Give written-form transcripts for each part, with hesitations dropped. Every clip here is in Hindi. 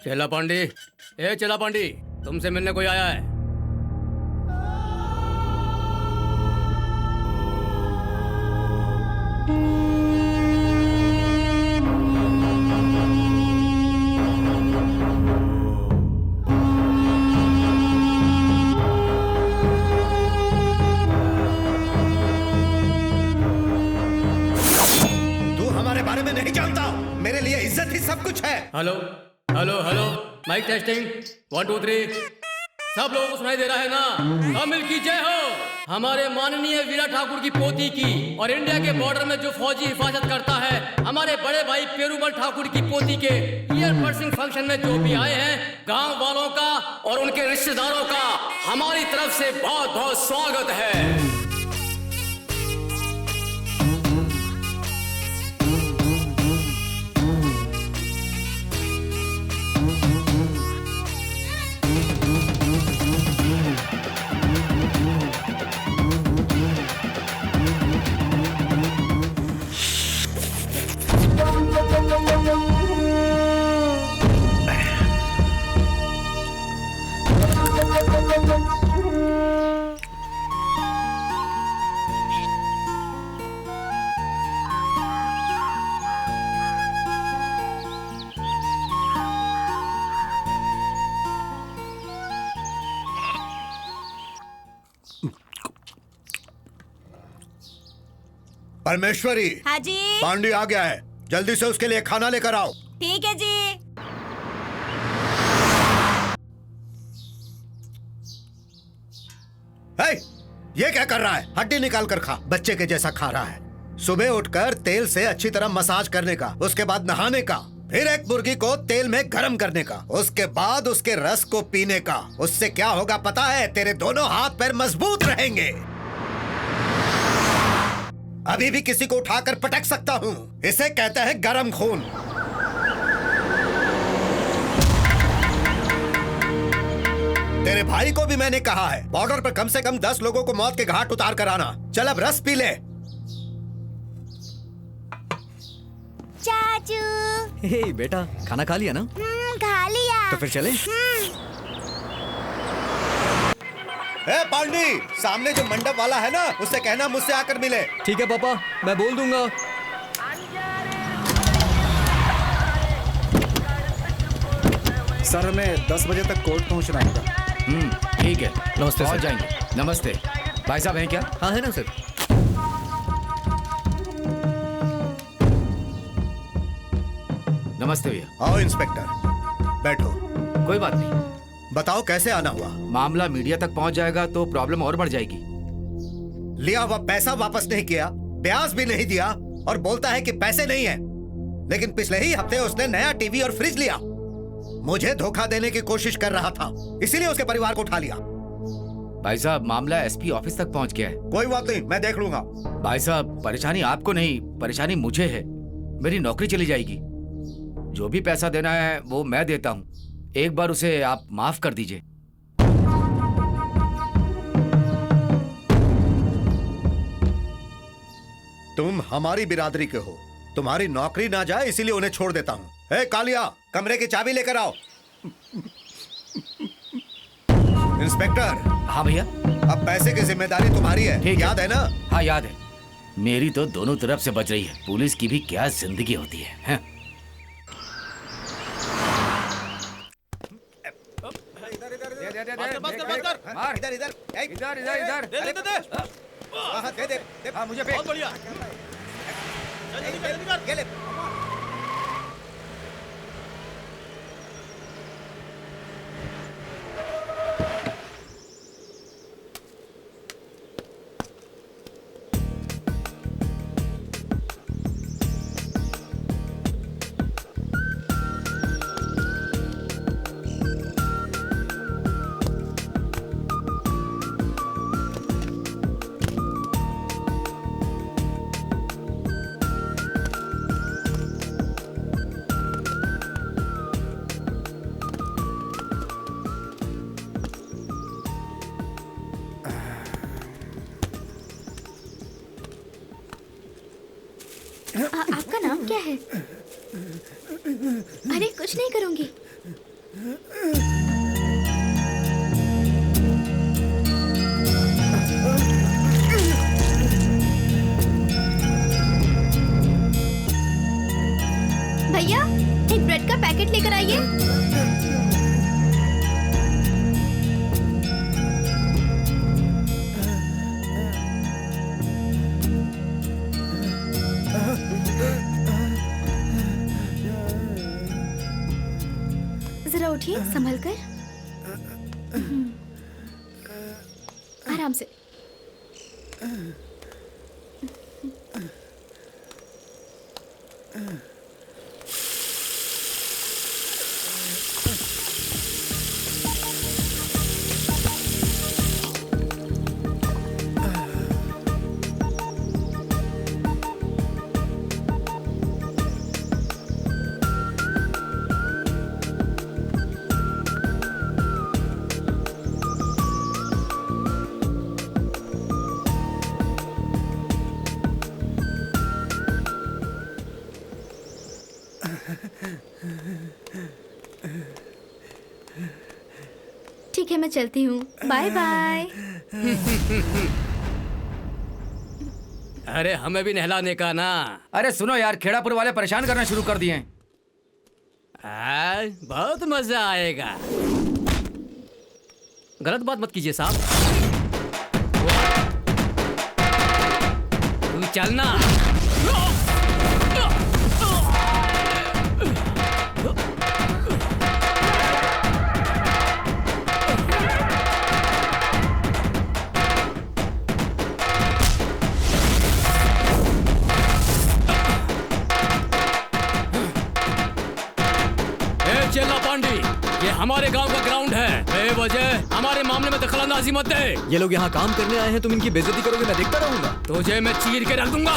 चेला पांडे, ए चेला पांडे, तुमसे मिलने कोई आया है। तू हमारे बारे में नहीं जानता। मेरे लिए इज्जत ही सब कुछ है। Hello hello hello, mike testing 1 2 3। सब लोगों को सुनाई दे रहा है ना? तमिल की जय हो। हमारे माननीय वीरा ठाकुर की पोती की और इंडिया के बॉर्डर में जो फौजी हिफाजत करता है, हमारे बड़े भाई पेरूमल ठाकुर की पोती के ईयर पर्सिंग फंक्शन में जो भी आए हैं, गांव वालों का और उनके रिश्तेदारों का हमारी तरफ से बहुत बहुत स्वागत है। परमेश्वरी। हाँ जी। पांडे आ गया है, जल्दी से उसके लिए खाना लेकर आओ। ठीक है जी। हे, ये क्या कर रहा है? हड्डी निकाल कर खा, बच्चे के जैसा खा रहा है। सुबह उठकर तेल से अच्छी तरह मसाज करने का, उसके बाद नहाने का, फिर एक मुर्गी को तेल में गरम करने का, उसके बाद उसके रस को पीने का। उससे क्या होगा पता है? तेरे दोनों हाथ पैर मजबूत रहेंगे। अभी भी किसी को उठाकर पटक सकता हूँ। इसे कहते हैं गरम खून। तेरे भाई को भी मैंने कहा है, बॉर्डर पर कम से कम 10 लोगों को मौत के घाट उतार कर आना। चल अब रस पी ले। चाचू। हे बेटा, खाना खा लिया ना? खा लिया। तो फिर चले। ए पांडी, सामने जो मंडप वाला है ना, उससे कहना मुझसे आकर मिले। ठीक है पापा, मैं बोल दूंगा। सर, हमें 10 बजे तक कोर्ट पहुंचना होगा। ठीक है, नमस्ते पहुंच सर। जाएंगे। नमस्ते भाई साहब, हैं क्या? हाँ है ना सर। नमस्ते भैया। आओ इंस्पेक्टर, बैठो। कोई बात नहीं, बताओ कैसे आना हुआ? मामला मीडिया तक पहुंच जाएगा तो प्रॉब्लम और बढ़ जाएगी। लिया हुआ पैसा वापस नहीं किया, ब्याज भी नहीं दिया और बोलता है कि पैसे नहीं है। लेकिन पिछले ही हफ्ते उसने नया टीवी और फ्रिज लिया। मुझे धोखा देने की कोशिश कर रहा था, इसीलिए उसके परिवार को उठा लिया। भाई साहब, मामला एसपी ऑफिस तक पहुंच गया है। कोई बात नहीं, मैं देख लूंगा। भाई साहब, परेशानी आपको नहीं, परेशानी मुझे है। मेरी नौकरी चली जाएगी। जो भी पैसा देना है वो मैं देता हूँ, एक बार उसे आप माफ कर दीजिए। तुम हमारी बिरादरी के हो, तुम्हारी नौकरी ना जाए इसीलिए उन्हें छोड़ देता हूँ। ए कालिया, कमरे की चाबी लेकर आओ। इंस्पेक्टर। हाँ भैया। अब पैसे की जिम्मेदारी तुम्हारी है, ठीक है। याद है ना? हाँ याद है। मेरी तो दोनों तरफ से बच रही है। पुलिस की भी क्या जिंदगी होती है, हैं? इधर इधर इधर इधर इधर। दे हाँ मुझे बहुत बढ़िया। ये ले। आपका नाम क्या है? अरे कुछ नहीं करूंगी। भैया एक ब्रेड का पैकेट लेकर आइए। जरा उठिए संभल कर। आराम से। ठीक है मैं चलती हूँ। Bye bye. अरे हमें भी नहलाने का ना। अरे सुनो यार, खेड़ापुर वाले परेशान करना शुरू कर दिए हैं। बहुत मजा आएगा। गलत बात मत कीजिए साहब। तू चलना। चेला पांडी, ये हमारे गांव का ग्राउंड है। बेवजह हमारे मामले में दखलंदाजी मत दे। ये लोग यहाँ काम करने आए हैं, तुम इनकी बेइज्जती करोगे, मैं देखता रहूंगा। तुझे मैं चीर के रख दूंगा।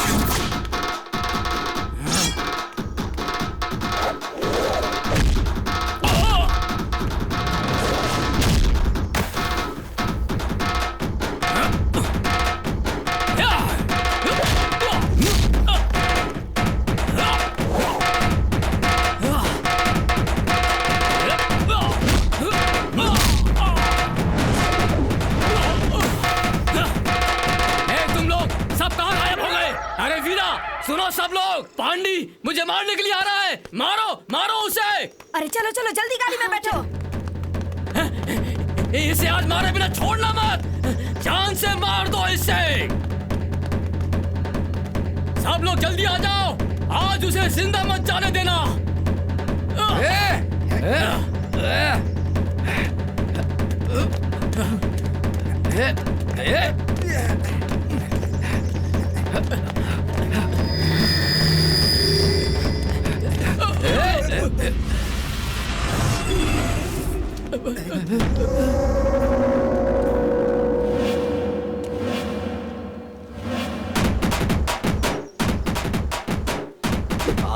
सुनो सब लोग, पांडी मुझे मारने के लिए आ रहा है। मारो मारो उसे। अरे चलो चलो जल्दी गाड़ी में बैठो। इसे आज मारे बिना छोड़ना मत। जान से मार दो इसे। सब लोग जल्दी आ जाओ, आज उसे जिंदा मत जाने देना।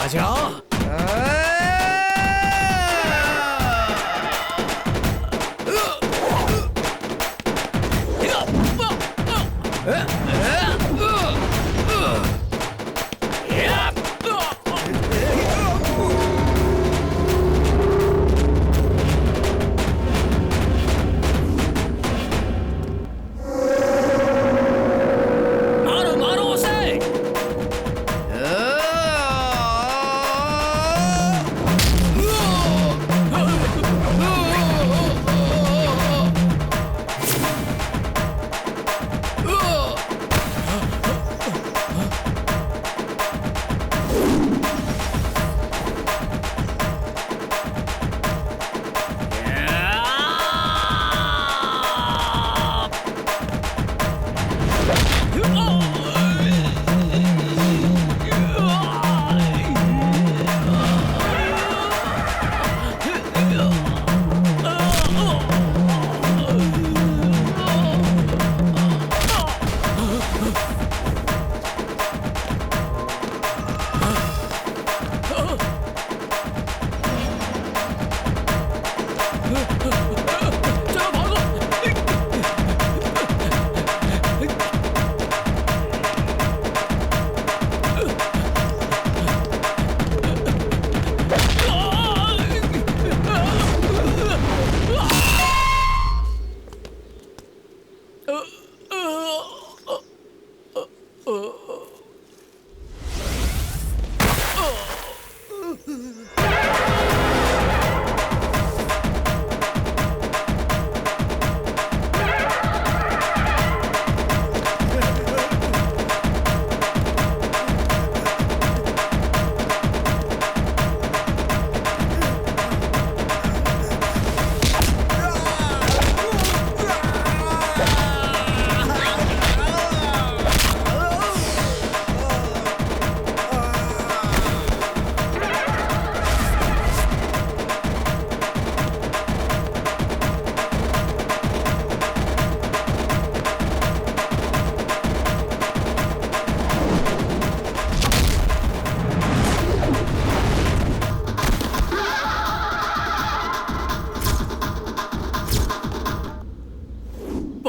आजा।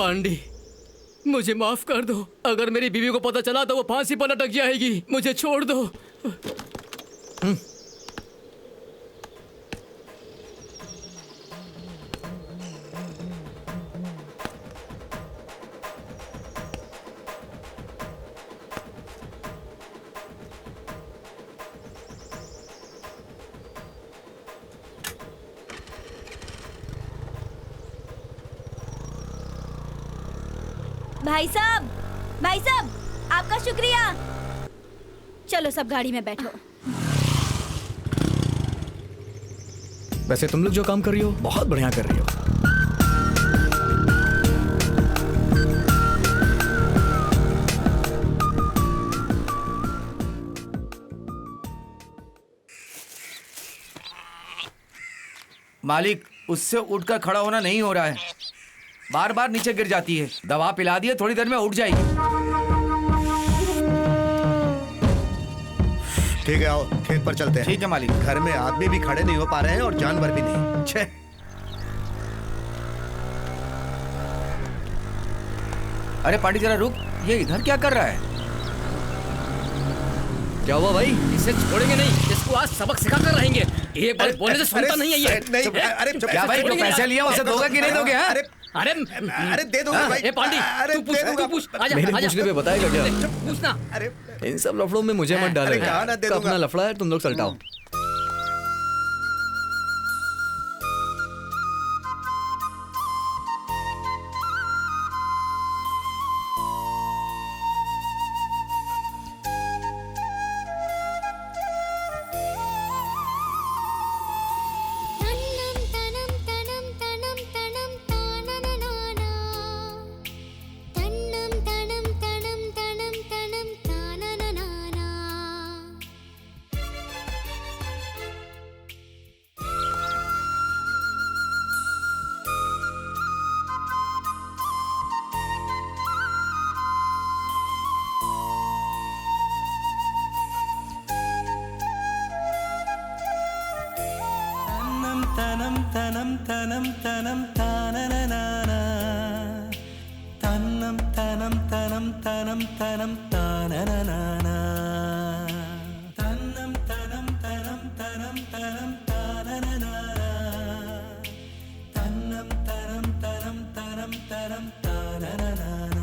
पांडे, मुझे माफ कर दो। अगर मेरी बीवी को पता चला तो वो फांसी पर लटक जाएगी। मुझे छोड़ दो। भाई साहब, आपका शुक्रिया। चलो सब गाड़ी में बैठो। वैसे तुम लोग जो काम कर रही हो बहुत बढ़िया कर रही हो। मालिक, उससे उठकर खड़ा होना नहीं हो रहा है, बार बार नीचे गिर जाती है। दवा पिला दिए, थोड़ी देर में उठ जाएगी। ठीक है, आओ खेत पर चलते हैं। ठीक है मालिक। घर में आदमी भी खड़े नहीं हो पा रहे हैं और जानवर भी नहीं। छे। अरे पांडे जरा रुक, ये इधर क्या कर रहा है? क्या हुआ भाई? इसे छोड़ेंगे नहीं, इसको आज सबक सिखा कर रहेंगे। एक बार बोलने से सुनता नहीं है ये। नहीं, अरे क्या भाई, जो पैसे लिया उसे दोगे कि नहीं दोगे? हाँ? अरे अरे दे दूंगा भाई। ए पांडे, अरे तू पूछ, दे दूंगा। तू पूछ। आजा, मेरे आजा। पूछने पे बताएगा क्या? पूछना। अरे इन सब लफड़ों में मुझे मत अरे डालेगा। कहा ना, दे का दूंगा। अपना लफड़ा है, तुम लोग सलटाओ। തനം തനം തനം തനം താനനനാന തന്നം തനം തനം തനം തനം താനനനാന തന്നം തനം തനം തനം തനം താനനനാന തന്നം തനം തനം തനം തനം താനനനാന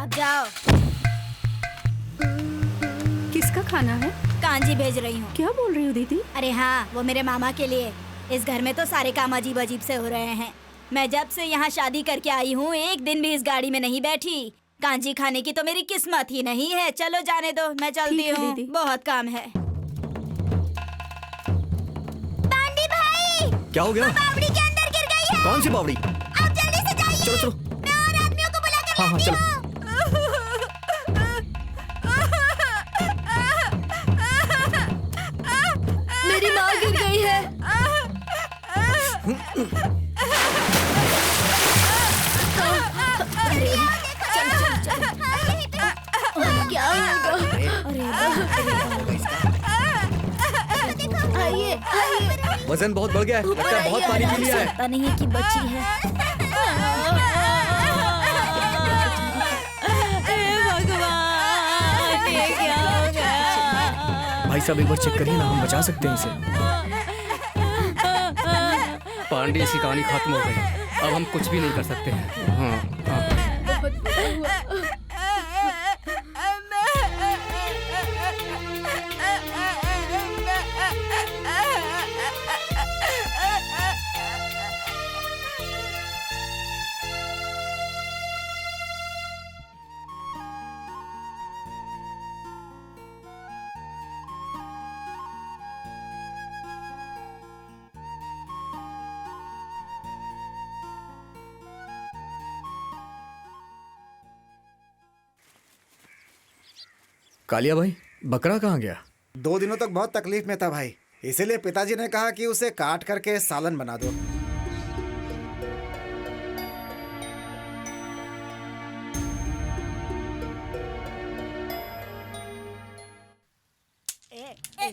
अब जाओ। किसका खाना है? कांजी भेज रही हूँ। क्या बोल रही हो दीदी? अरे हाँ, वो मेरे मामा के लिए। इस घर में तो सारे काम अजीब अजीब से हो रहे हैं। मैं जब से यहाँ शादी करके आई हूँ, एक दिन भी इस गाड़ी में नहीं बैठी। कांजी खाने की तो मेरी किस्मत ही नहीं है। चलो जाने दो, मैं चलती ठीक है हूँ, दीदी। बहुत काम है। पांडे भाई, क्या हो गया? बावड़ी के अंदर गिर गई है। कौन सी बावड़ी? आप जल्दी से जाइए। चलो चलो। मैं और आदमियों को बुला कर हाँ हाँ लाती चलो। हूँ। मेरी माँ गिर गई है। अरे, चल चल चल। क्या होगा? अरे आइए आइए। वजन बहुत बढ़ गया है, लगता है बहुत पानी पी लिया है। पता नहीं है कि बची है। हे भगवान, ये क्या हो गया? भाई साहब एक बार चेक करिए ना, हम बचा सकते हैं इसे। पांडे, इसकी कहानी खत्म हो गई। अब हम कुछ भी नहीं कर सकते हैं। हाँ, हाँ। कालिया भाई, बकरा कहाँ गया? 2 दिनों तक बहुत तकलीफ में था भाई, इसीलिए पिताजी ने कहा कि उसे काट करके सालन बना दो।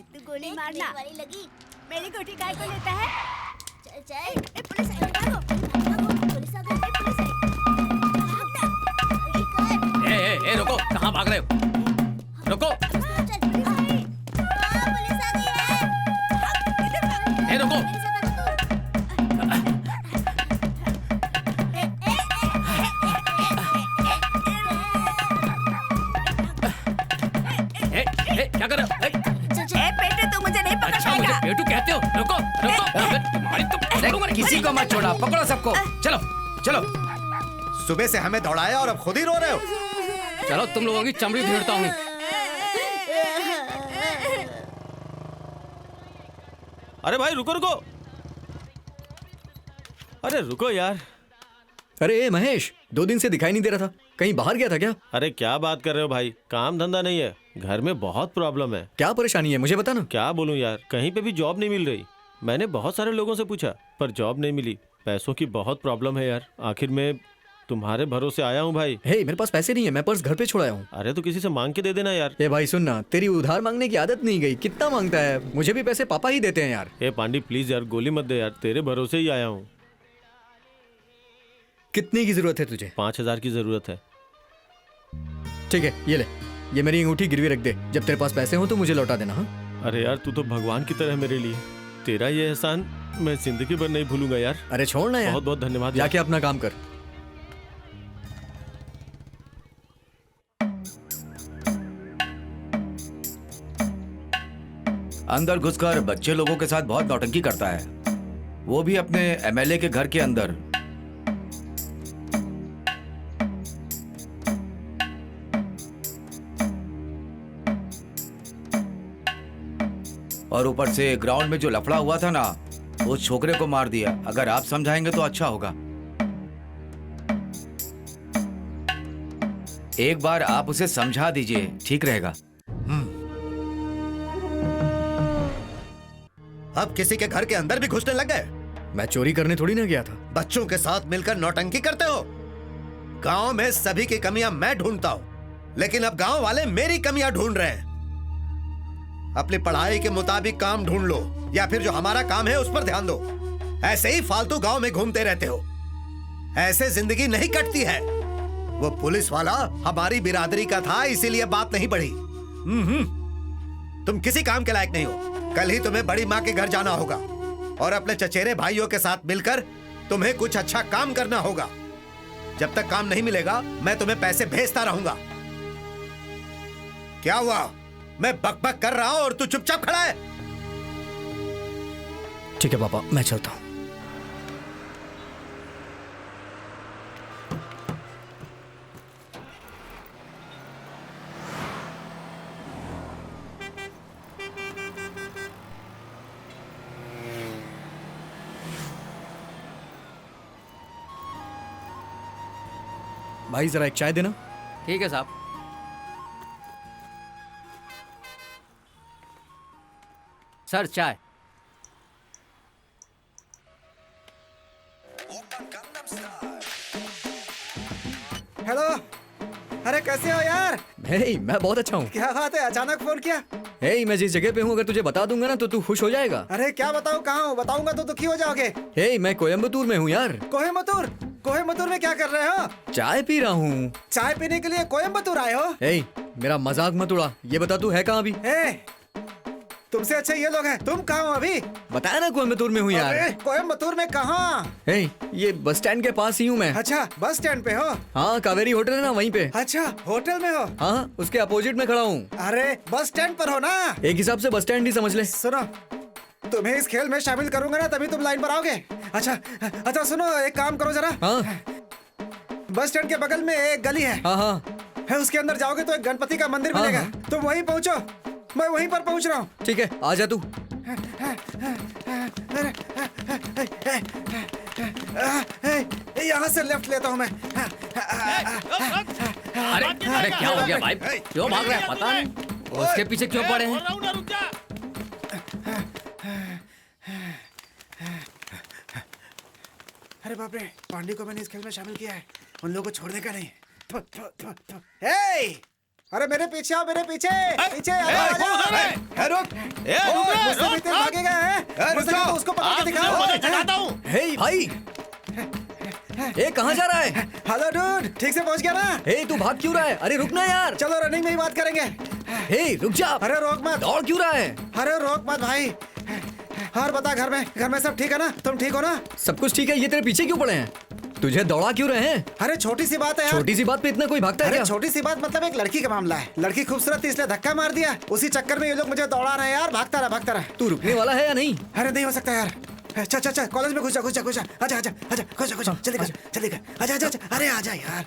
तू गोली मारना वाली लगी। मेरी गोटी काय को लेता है? चल चल। पुलिस आई, भागो पुलिस आ गई, पुलिस आई। ए रुको, कहाँ भाग रहे हो? रुको। चल पुलिस आई। पुलिस आ गई है। ए रुको। क्या कर रहे हो? पेटू तू मुझे नहीं पकड़ अच्छा, मुझे पाएगा। पेटू कहते हो? रुको रुको, तुम्हारी तो किसी को मत छोड़ा, पकड़ो सबको। चलो चलो। सुबह से हमें दौड़ाया और अब खुद ही रो रहे हो। चलो तुम लोगों की चमड़ी ढूंढता हूँ। अरे भाई रुको रुको, अरे रुको यार। अरे ए महेश, 2 दिन से दिखाई नहीं दे रहा था, कहीं बाहर गया था क्या? अरे क्या बात कर रहे हो भाई, काम धंधा नहीं है, घर में बहुत प्रॉब्लम है। क्या परेशानी है मुझे बता ना। क्या बोलूं यार, कहीं पे भी जॉब नहीं मिल रही। मैंने बहुत सारे लोगों से पूछा पर जॉब नहीं मिली। पैसों की बहुत प्रॉब्लम है यार। आखिर में तुम्हारे भरोसे आया हूँ भाई। हे मेरे पास पैसे नहीं है, मैं पर्स घर पे छोड़ आया हूँ। अरे तो किसी से मांग के दे देना यार। ए भाई सुन ना, तेरी उधार मांगने की आदत नहीं गई, कितना मांगता है? मुझे भी पैसे पापा ही देते हैं यार। ए पांडी प्लीज यार, गोली मत दे यार, तेरे भरोसे ही आया हूँ। कितने की जरूरत है तुझे? 5000 की जरूरत है। ठीक है ये ले, ये मेरी अंगूठी गिरवी रख दे, जब तेरे पास पैसे हो तो मुझे लौटा देना। हाँ अरे यार तू तो भगवान की तरह मेरे लिए, तेरा ये एहसान मैं जिंदगी भर नहीं भूलूंगा यार। अरे छोड़ ना यार, बहुत बहुत धन्यवाद। जाके अपना काम कर। अंदर घुसकर बच्चे लोगों के साथ बहुत नौटंकी करता है, वो भी अपने एमएलए के घर के अंदर। और ऊपर से ग्राउंड में जो लफड़ा हुआ था ना, उस छोकरे को मार दिया। अगर आप समझाएंगे तो अच्छा होगा। एक बार आप उसे समझा दीजिए, ठीक रहेगा। अब किसी के घर के अंदर भी घुसने लग गए। मैं चोरी करने थोड़ी ना गया था। बच्चों के साथ मिलकर नौटंकी करते हो। गांव में सभी की कमियां मैं ढूंढता हूं, लेकिन अब गांव वाले मेरी कमियां ढूंढ रहे हैं। अपनी पढ़ाई के मुताबिक काम ढूंढ लो, या फिर जो हमारा काम है उस पर ध्यान दो। ऐसे ही फालतू गांव में घूमते रहते हो, ऐसे जिंदगी नहीं कटती है। वो पुलिस वाला हमारी बिरादरी का था, इसीलिए बात नहीं बढ़ी। तुम किसी काम के लायक नहीं हो। कल ही तुम्हें बड़ी माँ के घर जाना होगा और अपने चचेरे भाइयों के साथ मिलकर तुम्हें कुछ अच्छा काम करना होगा। जब तक काम नहीं मिलेगा मैं तुम्हें पैसे भेजता रहूंगा। क्या हुआ? मैं बकबक कर रहा हूं और तू चुपचाप खड़ा है। ठीक है पापा, मैं चलता हूँ। भाई जरा एक चाय देना। ठीक है साहब। सर चाय। हेलो, अरे कैसे हो यार? हे मैं बहुत अच्छा हूँ। क्या बात है, अचानक फोन किया? हे मैं जिस जगह पे हूँ अगर तुझे बता दूंगा ना तो तू खुश हो जाएगा। अरे क्या बताऊँ, कहाँ हूँ? बताऊंगा तो दुखी हो जाओगे। हे मैं कोयम्बतूर में हूँ यार। कोयम्बतूर? कोयम्बतूर में क्या कर रहे हो? चाय पी रहा हूँ। चाय पीने के लिए कोयम्बतूर आए हो? हे मेरा मजाक मत उड़ा, ये बता तू है कहाँ अभी? तुमसे अच्छे ये लोग हैं। तुम कहाँ हो अभी? बताया ना कोयम्बतूर में हूँ यार। कोयम्बतूर में कहाँ? हे ये बस स्टैंड के पास ही हूँ मैं। अच्छा, बस स्टैंड पे हो? हाँ कावेरी होटल है ना, वहीं पे। अच्छा, होटल में हो? हाँ उसके अपोजिट में खड़ा हूँ। अरे बस स्टैंड पर हो ना? एक हिसाब से बस स्टैंड ही समझ ले। सुनो, तुम्हें इस खेल में शामिल करूंगा ना तभी तुम लाइन पर आओगे। अच्छा सुनो, एक काम करो जरा। हाँ बस स्टैंड के बगल में एक गली है। हाँ उसके अंदर जाओगे तो एक गणपति का मंदिर हाँ, मिलेगा। हाँ। तुम वहीं पहुंचो, मैं वहीं पर पहुंच रहा हूँ। ठीक है, आ जा तू। यहाँ से लेफ्ट लेता हूँ मैं। अरे अरे क्या हो गया भाई, क्यों भाग रहा है? पता नहीं। उसके पीछे क्यों पड़े हैं? अरे बाप रे, पांडे को मैंने इस खेल में शामिल किया है, उन लोगों को छोड़ने का नहीं। हे! अरे मेरे पीछे आओ, मेरे पीछे पीछे रुक मुझसे भी तेज भागेगा है? मुझसे तो उसको पकड़ के दिखाओ। हे भाई, ए कहाँ जा रहा है? हेलो डूड, ठीक से पहुंच गया ना? हे तू भाग क्यों रहा है? अरे रुक ना यार। चलो रनिंग में ही बात करेंगे। हे रुक जा। अरे रोक मत। दौड़ क्यों रहा है? अरे रोक मत भाई। और बता, घर में सब ठीक है ना? तुम ठीक हो ना? सब कुछ ठीक है, ये तेरे पीछे क्यों पड़े हैं? तुझे दौड़ा क्यों रहे हैं? अरे छोटी सी बात है यार। छोटी सी बात पे इतना कोई भागता है अरे क्या? छोटी सी बात मतलब एक लड़की का मामला है। लड़की खूबसूरत थी इसलिए धक्का मार दिया, उसी चक्कर में ये लोग मुझे दौड़ा रहे हैं यार। भागता रहा। तू रुकने वाला है या नहीं? अरे नहीं हो सकता यार। चल कॉलेज में घुस जा। आजा जल्दी कर। आजा। अरे आजा यार।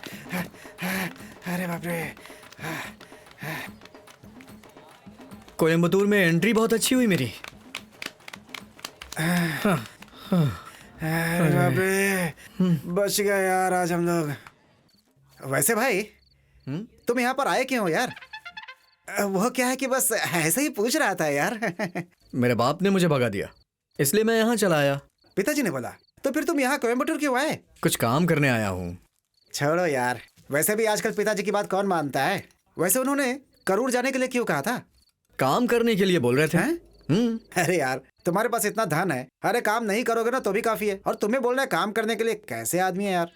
अरे बाप रे। कोयम्बतूर में एंट्री बहुत अच्छी हुई मेरी। अरे बाप रे, बच गया यार आज हम लोग। वैसे भाई तुम यहाँ पर आए क्यों हो यार? वो क्या है कि बस ऐसे ही पूछ रहा था यार। मेरे बाप ने मुझे भगा दिया, इसलिए मैं यहाँ चला आया। पिताजी ने बोला? तो फिर तुम यहाँ कोयम्बटूर क्यों आए? कुछ काम करने आया हूँ। छोड़ो यार, वैसे भी आजकल पिताजी की बात कौन मानता है। वैसे उन्होंने करूर जाने के लिए क्यों कहा था? काम करने के लिए बोल रहे थे। अरे यार, तुम्हारे पास इतना धन है, अरे काम नहीं करोगे ना तो भी काफी है, और तुम्हें बोल रहे काम करने के लिए। कैसे आदमी है यार।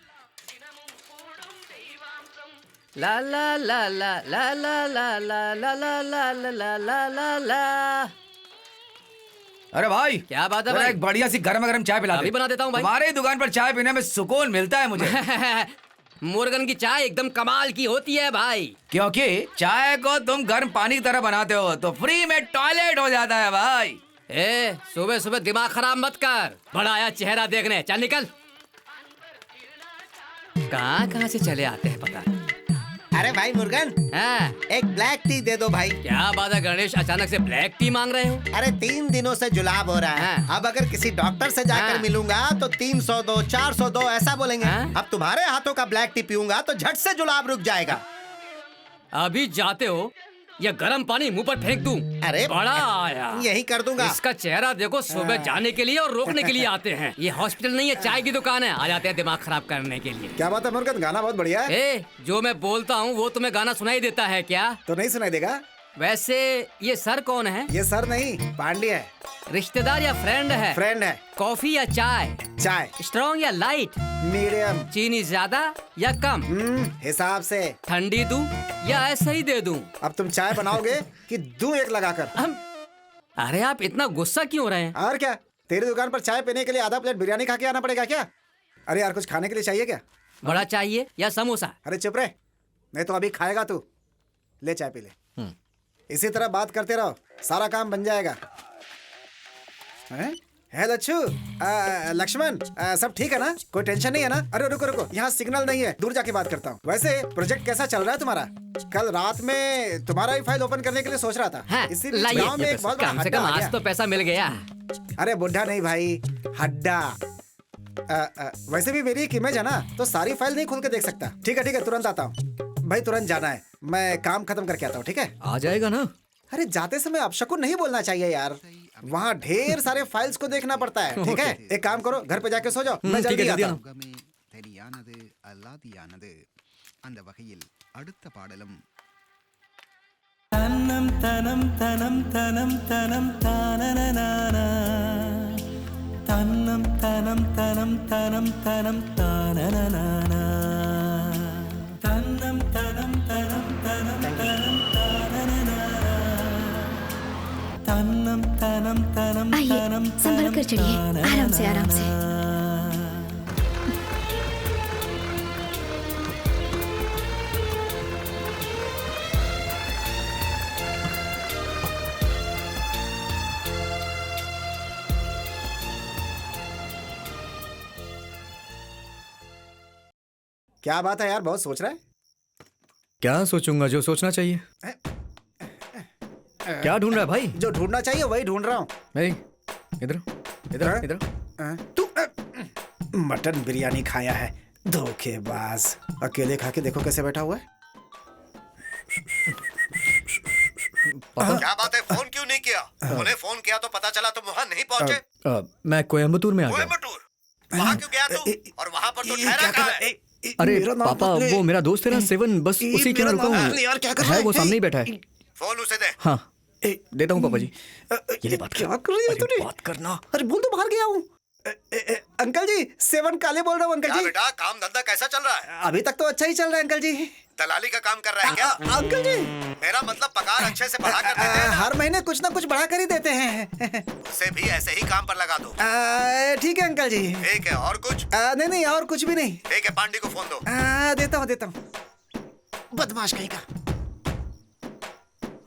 ला ला ला ला ला ला ला ला ला ला ला ला ला ला ला। अरे भाई, क्या बात है जरा भाई? एक बढ़िया सी गरम चाय पिला दे। अभी बना देता हूँ भाई। तुम्हारी दुकान पर चाय पीने में सुकून मिलता है मुझे। मुर्गन की चाय एकदम कमाल की होती है भाई, क्योंकि चाय को तुम गर्म पानी की तरह बनाते हो तो फ्री में टॉयलेट हो जाता है भाई। ए सुबह सुबह दिमाग खराब मत कर, बड़ा आया चेहरा देखने। चल निकल। कहाँ से चले आते हैं पता। अरे भाई मुर्गन, हाँ? एक ब्लैक टी दे दो भाई। क्या बात है गणेश, अचानक से ब्लैक टी मांग रहे हो? अरे 3 दिनों से जुलाब हो रहा है। हाँ। अब अगर किसी डॉक्टर से जाकर हाँ। मिलूंगा तो 300 दो, 400 दो ऐसा बोलेंगे। हाँ। अब तुम्हारे हाथों का ब्लैक टी पीऊंगा तो झट से जुलाब रुक जाएगा। अभी जाते हो या गर्म पानी मुंह पर फेंक दूं? अरे बड़ा आया, यही कर दूंगा। इसका चेहरा देखो, सुबह जाने के लिए और रोकने के लिए आते हैं। ये हॉस्पिटल नहीं है, चाय की दुकान है। आ जाते हैं दिमाग खराब करने के लिए। क्या बात है मुर्गन, गाना बहुत बढ़िया है। ए, जो मैं बोलता हूँ वो तुम्हें गाना सुनाई देता है क्या? तो नहीं सुनाई देगा? वैसे ये सर कौन है? ये सर नहीं, पांडे है। रिश्तेदार या फ्रेंड है? फ्रेंड है। कॉफी या चाय? चाय। स्ट्रॉन्ग या लाइट? मीडियम। चीनी ज्यादा या कम? हिसाब से। ठंडी दूं या ऐसे ही दे दूं? अब तुम चाय बनाओगे कि दूं एक लगाकर? अरे आप इतना गुस्सा क्यों हो रहे हैं? और क्या, तेरी दुकान पर चाय पीने के लिए आधा प्लेट बिरयानी खा के आना पड़ेगा क्या? अरे यार, कुछ खाने के लिए चाहिए क्या? बड़ा चाहिए या समोसा? अरे चुप रहे, नहीं तो अभी खाएगा तू। ले चाय पी ले। इसी तरह बात करते रहो, सारा काम बन जाएगा। है लच्छू, लक्ष्मण, सब ठीक है ना? कोई टेंशन नहीं है ना? अरे रुको, यहाँ सिग्नल नहीं है, दूर जाके बात करता हूँ। वैसे प्रोजेक्ट कैसा चल रहा है तुम्हारा? कल रात में तुम्हारा ही फाइल ओपन करने के लिए सोच रहा था। हाँ, इसी लाइए, गांव में एक बहुत बड़ा कम से हड्डा कम आ आज गया। तो पैसा मिल गया। अरे बुढ़ा नहीं भाई, हड्डा। वैसे भी मेरी एक इमेज है ना, तो सारी फाइल नहीं खोल के देख सकता। ठीक है, तुरंत आता हूँ भाई, तुरंत जाना है। मैं काम खत्म करके आता हूँ, ठीक है? आ जाएगा ना? अरे जाते समय अपशकुन नहीं बोलना चाहिए यार, वहाँ ढेर सारे फाइल्स को देखना पड़ता है। ठीक है, एक काम करो, घर पे जाके सो जाओ, मैं ठीक है, जल्दी जल्दी आता आना। हूँ। தெரியானது அல்லாதியானது அந்த வகையில் அடுத்த பாடலும் தன்னம் தனம் தனம் தனம் தனம் தானனனானா தன்னம் தனம் தனம் தனம் தனம் தானனனானா தன்னம் தனம் தனம் தனம் தனம் தானனனானா தன்னம் தனம் தனம் आइए, தனம் संभल कर चढ़िए, आराम से आराम से। क्या बात है यार, बहुत सोच रहा है? क्या सोचूंगा, जो सोचना चाहिए। क्या ढूंढ रहा है भाई? जो ढूंढना चाहिए वही ढूंढ रहा हूँ। इधर हाँ? इधर। तू मटन बिरयानी खाया है, धोखेबाज। अकेले खा के देखो कैसे बैठा हुआ है। क्या बात है, फोन क्यों नहीं किया? उन्हें फोन किया तो पता चला तुम वहाँ नहीं पहुँचे। मैं कोयम्बटूर में आ गया। कोयम्बटूर? वहाँ क्यों गया तू? और वहाँ पर तो ठहरा कहाँ है? अरे पापा, वो मेरा दोस्त है ना सेवन, बस उसी के यहाँ रुका हूँ। है वो सामने ही बैठा है। फोन उसे दे। हाँ देता हूँ पापा जी। ये ले बात क्या कर रही है तूने? बात करना। अरे बोल तो बाहर गया हूँ। अंकल जी, सेवन काले बोल रहा हूँ अंकल जी। बेटा काम धंधा कैसा चल रहा है? अभी तक तो अच्छा ही चल रहा है अंकल जी। दलाली का काम कर रहा है क्या? अंकल जी मेरा मतलब पगार अच्छे से बढ़ा कर देते हैं ना? हर महीने कुछ ना कुछ बढ़ा कर ही देते हैं। उसे भी ऐसे ही काम पर लगा दो। ठीक है अंकल जी। ठीक है, और कुछ? नहीं और कुछ भी नहीं। ठीक है, पांडे को फोन दो। देता हूँ। बदमाश कहीं का।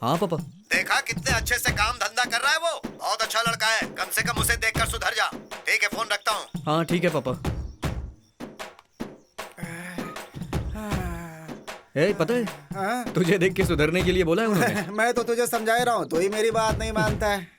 हाँ पापा। देखा कितने अच्छे से काम धंधा कर रहा है वो? बहुत अच्छा लड़का है, कम से कम उसे देखकर सुधर जा। ठीक है, फोन रखता हूँ। हाँ ठीक है पापा। ए, पता है तुझे देख के सुधरने के लिए बोला है उन्होंने। मैं तो तुझे समझा रहा हूँ, तो ही मेरी बात नहीं मानता है।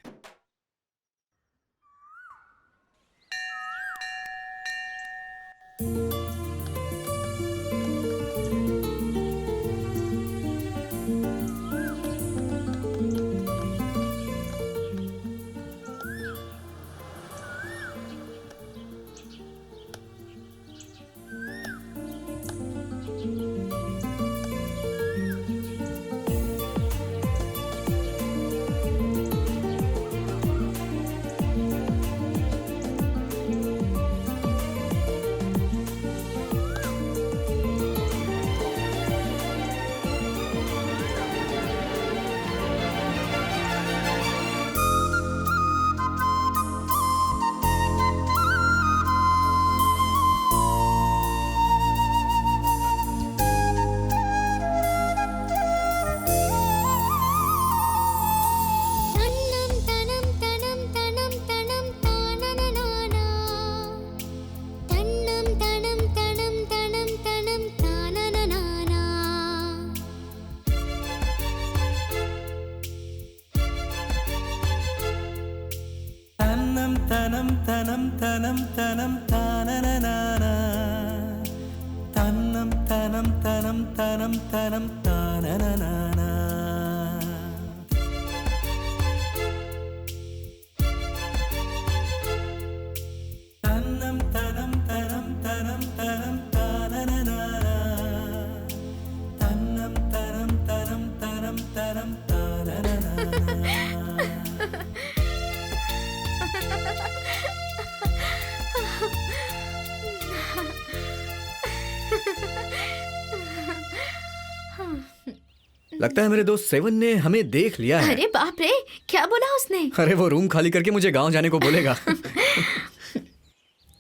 लगता है मेरे दोस्त सेवन ने हमें देख लिया है। अरे बाप रे, क्या बोला उसने? अरे वो रूम खाली करके मुझे गांव जाने को बोलेगा।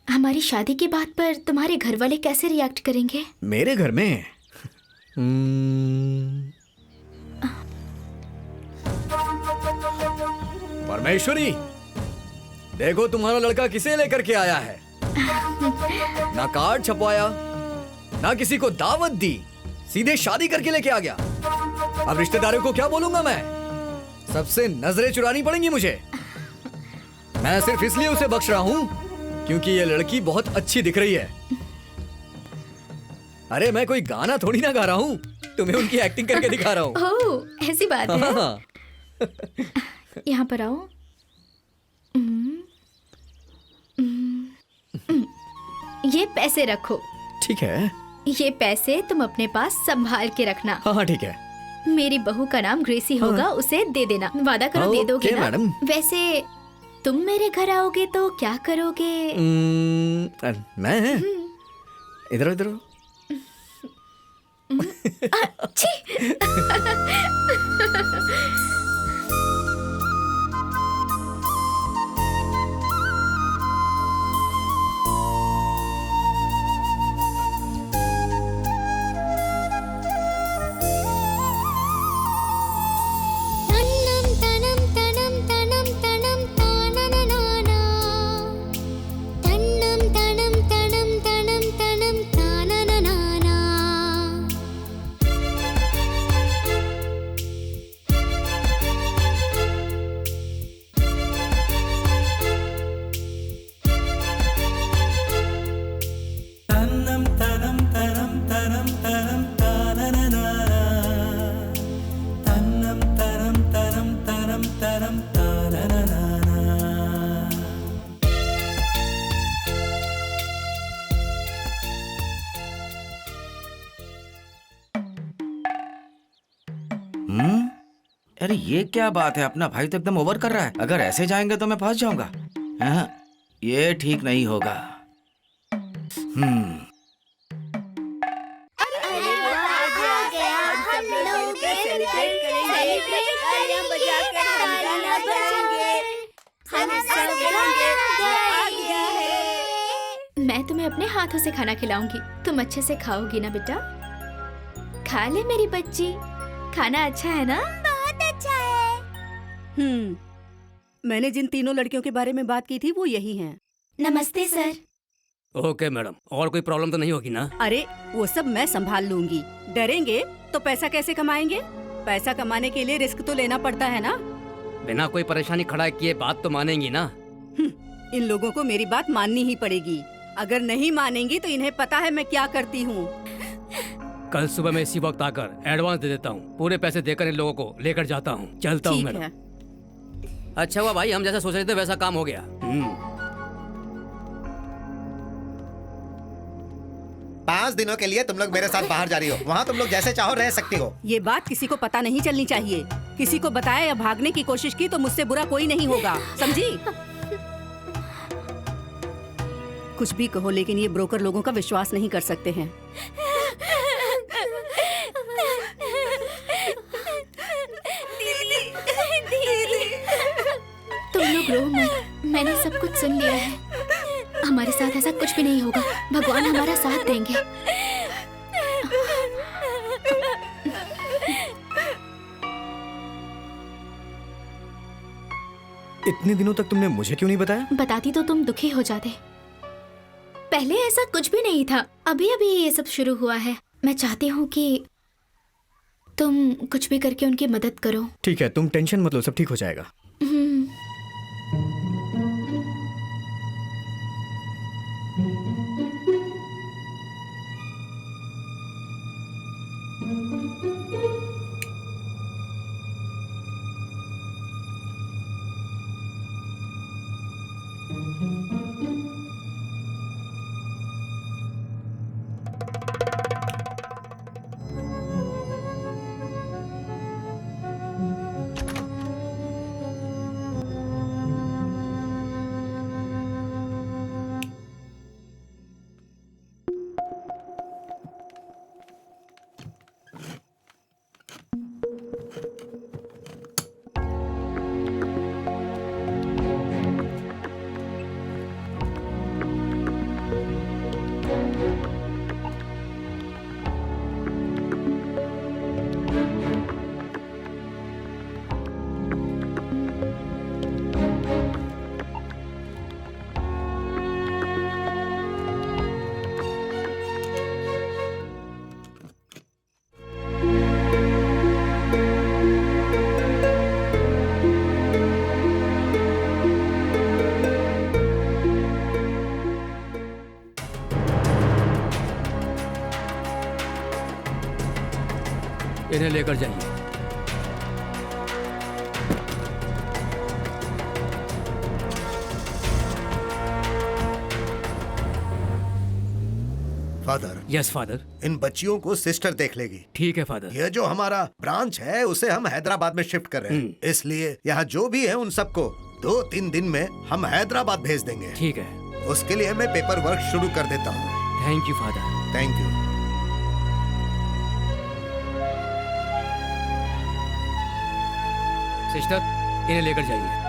हमारी शादी की बात पर तुम्हारे घर वाले कैसे रिएक्ट करेंगे? मेरे घर में परमेश्वरी, देखो तुम्हारा लड़का किसे लेकर के आया है। ना कार्ड छपवाया, ना किसी को दावत दी, सीधे शादी करके लेके आ गया। अब रिश्तेदारों को क्या बोलूंगा मैं? सबसे नजरें चुरानी पड़ेंगी मुझे। मैं सिर्फ इसलिए उसे बख्श रहा हूं क्योंकि ये लड़की बहुत अच्छी दिख रही है। अरे मैं कोई गाना थोड़ी ना गा रहा हूँ, तुम्हें उनकी एक्टिंग करके दिखा रहा हूँ। ओह, ऐसी बात है। यहाँ पर आओ। ये पैसे रखो। ठीक है। ये पैसे तुम अपने पास संभाल के रखना। हाँ ठीक है। मेरी बहू का नाम ग्रेसी होगा, उसे दे देना। वादा करो दे दोगे ना? मैडम। वैसे तुम मेरे घर आओगे तो क्या करोगे? मैं इधर इधर। अरे ये क्या बात है, अपना भाई तो एकदम ओवर कर रहा है। अगर ऐसे जाएंगे तो मैं फंस जाऊंगा। हाँ, ये ठीक नहीं होगा। मैं तुम्हें अपने हाथों से खाना खिलाऊंगी, तुम अच्छे से खाओगी ना बेटा? खा ले मेरी बच्ची, खाना अच्छा है ना? बहुत अच्छा है। मैंने जिन तीनों लड़कियों के बारे में बात की थी वो यही हैं। नमस्ते सर। ओके मैडम, और कोई प्रॉब्लम तो नहीं होगी ना? अरे वो सब मैं संभाल लूंगी। डरेंगे तो पैसा कैसे कमाएंगे? पैसा कमाने के लिए रिस्क तो लेना पड़ता है ना। बिना कोई परेशानी खड़ा किए बात तो मानेंगी ना? इन लोगों को मेरी बात माननी ही पड़ेगी। अगर नहीं मानेंगी तो इन्हें पता है मैं क्या करती हूँ। कल सुबह मैं इसी वक्त आकर एडवांस दे देता हूँ। पूरे पैसे देकर इन लोगों को लेकर जाता हूँ। चलता हूँ ठीक मैडम। है। अच्छा हुआ भाई, हम जैसा सोच रहे थे वैसा काम हो गया। 5 दिनों के लिए तुम लोग मेरे साथ बाहर जा रही हो। वहाँ तुम लोग जैसे चाहो रह सकती हो। ये बात किसी को पता नहीं चलनी चाहिए। किसी को बताया या भागने की कोशिश की तो मुझसे बुरा कोई नहीं होगा, समझी? कुछ भी कहो लेकिन ये ब्रोकर लोगों का विश्वास नहीं कर सकते हैं। तुम लोग रो मत, मैंने सब कुछ सुन लिया है। हमारे साथ ऐसा कुछ भी नहीं होगा, भगवान हमारा साथ देंगे। इतने दिनों तक तुमने मुझे क्यों नहीं बताया? बताती तो तुम दुखी हो जाते। पहले ऐसा कुछ भी नहीं था, अभी अभी ये सब शुरू हुआ है। मैं चाहती हूँ कि तुम कुछ भी करके उनकी मदद करो। ठीक है, तुम टेंशन मत लो, सब ठीक हो जाएगा। इन्हें लेकर जाइए। फादर। Yes father. इन बच्चियों को सिस्टर देख लेगी। ठीक है फादर। ये जो हमारा ब्रांच है उसे हम हैदराबाद में शिफ्ट कर रहे हैं, इसलिए यहाँ जो भी है उन सबको 2-3 दिन में हम हैदराबाद भेज देंगे। ठीक है। उसके लिए मैं पेपर वर्क शुरू कर देता हूँ। Thank you father. Thank you. Sister, इन्हें लेकर जाइए।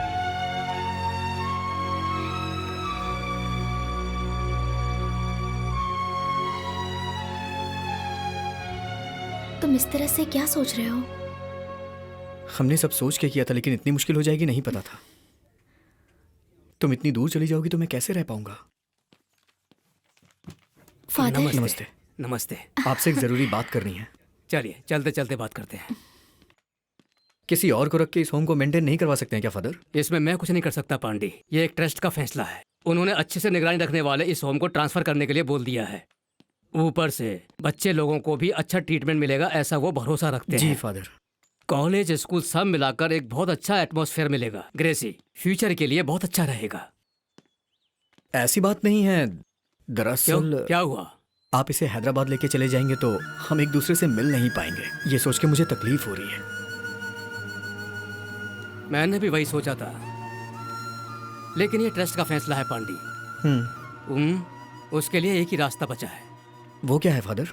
तुम इस तरह से क्या सोच रहे हो? हमने सब सोच के किया था, लेकिन इतनी मुश्किल हो जाएगी नहीं पता था। तुम इतनी दूर चली जाओगी तो मैं कैसे रह पाऊंगा? फादर। नमस्ते। नमस्ते। आपसे एक जरूरी बात करनी है। चलिए, चलते चलते बात करते हैं। किसी और को रख के इस होम को मेंटेन नहीं करवा सकते हैं क्या फादर? इसमें मैं कुछ नहीं कर सकता पांडे, ये एक ट्रस्ट का फैसला है। उन्होंने अच्छे से निगरानी रखने वाले इस होम को ट्रांसफर करने के लिए बोल दिया है। ऊपर से बच्चे लोगों को भी अच्छा ट्रीटमेंट मिलेगा, ऐसा वो भरोसा रखते हैं। जी फादर। कॉलेज स्कूल सब मिलाकर एक बहुत अच्छा एटमॉस्फेयर मिलेगा। ग्रेसी फ्यूचर के लिए बहुत अच्छा रहेगा। ऐसी बात नहीं है, दरअसल क्या हुआ? आप इसे हैदराबाद लेके चले जाएंगे तो हम एक दूसरे से मिल नहीं पाएंगे। ये सोच के मुझे तकलीफ हो रही है। मैंने भी वही सोचा था, लेकिन ये ट्रस्ट का फैसला है पांडी। उसके लिए एक ही रास्ता बचा है। वो क्या है फादर?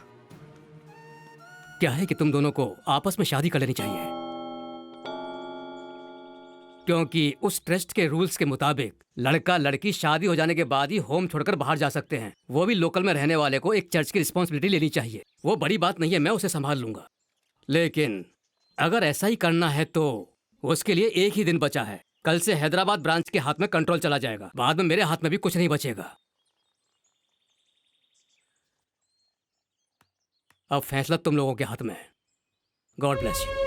क्या है कि तुम दोनों को आपस में शादी कर लेनी चाहिए, क्योंकि उस ट्रस्ट के रूल्स के मुताबिक लड़का लड़की शादी हो जाने के बाद ही होम छोड़कर बाहर जा सकते हैं। वो भी लोकल में रहने वाले को एक चर्च की रिस्पॉन्सिबिलिटी लेनी चाहिए। वो बड़ी बात नहीं है, मैं उसे संभाल लूंगा। लेकिन अगर ऐसा ही करना है तो उसके लिए एक ही दिन बचा है। कल से हैदराबाद ब्रांच के हाथ में कंट्रोल चला जाएगा, बाद में मेरे हाथ में भी कुछ नहीं बचेगा। अब फैसला तुम लोगों के हाथ में है। God bless you.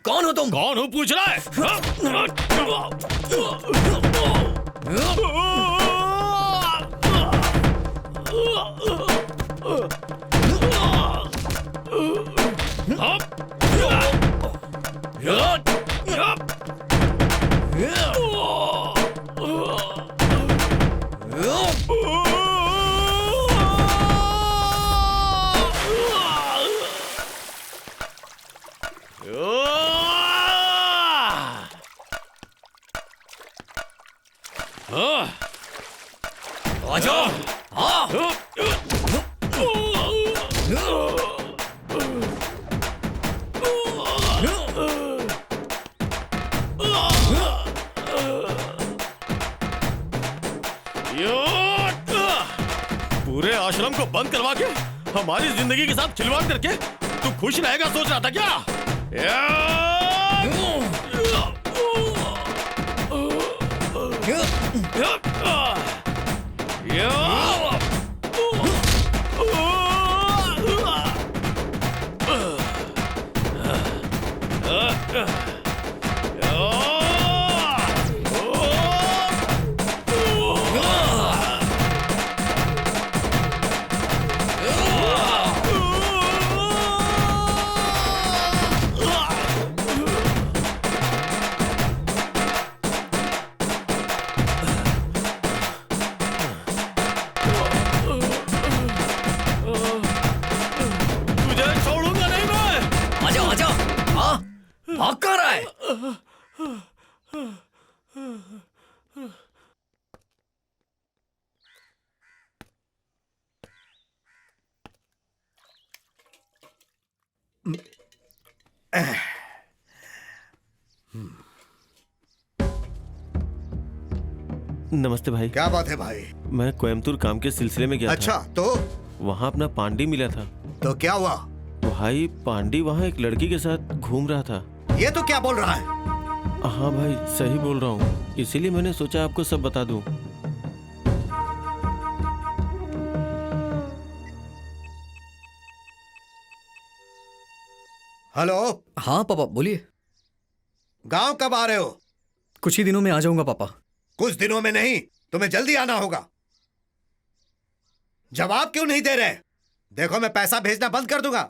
कौन हो तुम? कौन हो पूछ रहा है? पूरे आश्रम को बंद करवा के हमारी जिंदगी के साथ खिलवाड़ करके तू खुश रहेगा सोच रहा था क्या? भाग कहाँ रहा है? नमस्ते भाई। क्या बात है भाई? मैं कोयम्बतूर काम के सिलसिले में गया अच्छा, था। तो वहाँ अपना पांडी मिला था। तो क्या हुआ? भाई पांडी वहाँ एक लड़की के साथ घूम रहा था। ये तो क्या बोल रहा है? हाँ भाई सही बोल रहा हूँ, इसीलिए मैंने सोचा आपको सब बता दूं। हेलो। हाँ पापा बोलिए। गांव कब आ रहे हो? कुछ ही दिनों में आ जाऊंगा पापा। कुछ दिनों में नहीं, तुम्हें जल्दी आना होगा। जवाब क्यों नहीं दे रहे? देखो मैं पैसा भेजना बंद कर दूंगा।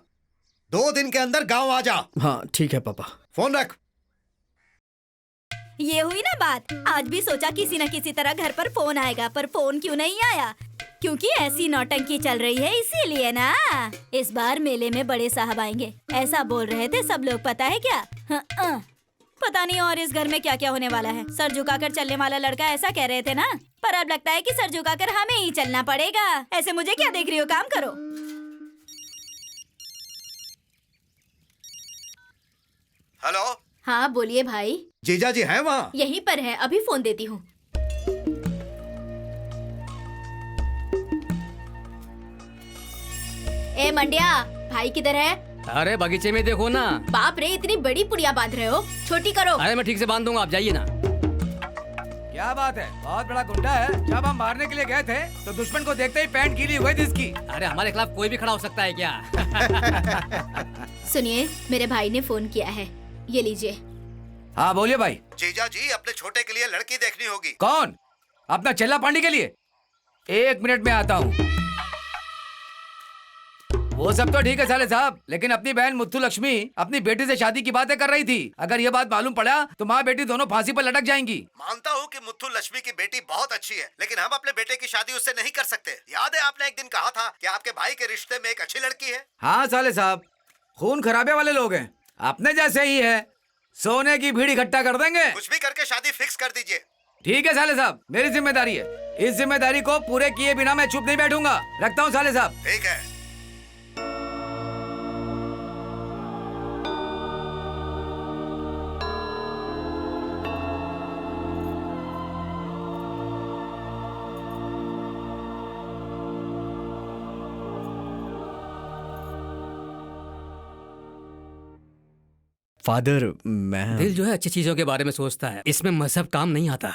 2 दिन के अंदर गांव आ जा। हाँ ठीक है पापा। फोन रख। ये हुई ना बात। आज भी सोचा किसी न किसी तरह घर पर फोन आएगा, पर फोन क्यों नहीं आया? क्योंकि ऐसी नौटंकी चल रही है, इसीलिए ना। इस बार मेले में बड़े साहब आएंगे, ऐसा बोल रहे थे सब लोग। पता है क्या? पता नहीं और इस घर में क्या क्या होने वाला है। सर झुकाकर चलने वाला लड़का ऐसा कह रहे थे ना, पर अब लगता है कि सर झुकाकर हमें ही चलना पड़ेगा। ऐसे मुझे क्या देख रही हो, काम करो। हेलो। हाँ बोलिए भाई। जीजा जी हैं वहाँ? यहीं पर है, अभी फोन देती हूँ। ए मंडिया, भाई किधर है? अरे बगीचे में देखो ना। बाप रे, इतनी बड़ी पुड़िया बांध रहे हो, छोटी करो। अरे मैं ठीक से बांध दूंगा, आप जाइए ना। क्या बात है, बहुत बड़ा गुंडा है। जब हम मारने के लिए गए थे तो दुश्मन को देखते ही पैंट गीली हुई थी इसकी। अरे हमारे खिलाफ कोई भी खड़ा हो सकता है क्या? सुनिए, मेरे भाई ने फोन किया है, ये लीजिए। हाँ बोलिए भाई। जीजा जी, अपने छोटे के लिए लड़की देखनी होगी। कौन? अपना चेला पांडी के लिए? 1 मिनट में आता हूँ। वो सब तो ठीक है साले साहब, लेकिन अपनी बहन मुत्थु लक्ष्मी अपनी बेटी से शादी की बातें कर रही थी। अगर ये बात मालूम पड़ा तो माँ बेटी दोनों फांसी पर लटक जाएंगी। मानता हूँ कि मुत्थु लक्ष्मी की बेटी बहुत अच्छी है, लेकिन हम अपने बेटे की शादी उससे नहीं कर सकते। याद है आपने एक दिन कहा था कि आपके भाई के रिश्ते में एक अच्छी लड़की है। हाँ साले साहब, खून खराबे वाले लोग हैं, अपने जैसे ही है। सोने की भीड़ इकट्ठा कर देंगे। कुछ भी करके शादी फिक्स कर दीजिए। ठीक है साले साहब, मेरी जिम्मेदारी है। इस जिम्मेदारी को पूरे किए बिना मैं चुप नहीं बैठूंगा। रखता हूँ साले साहब। ठीक है। फादर, मैं दिल जो है अच्छी चीजों के बारे में सोचता है, इसमें मजहब काम नहीं आता।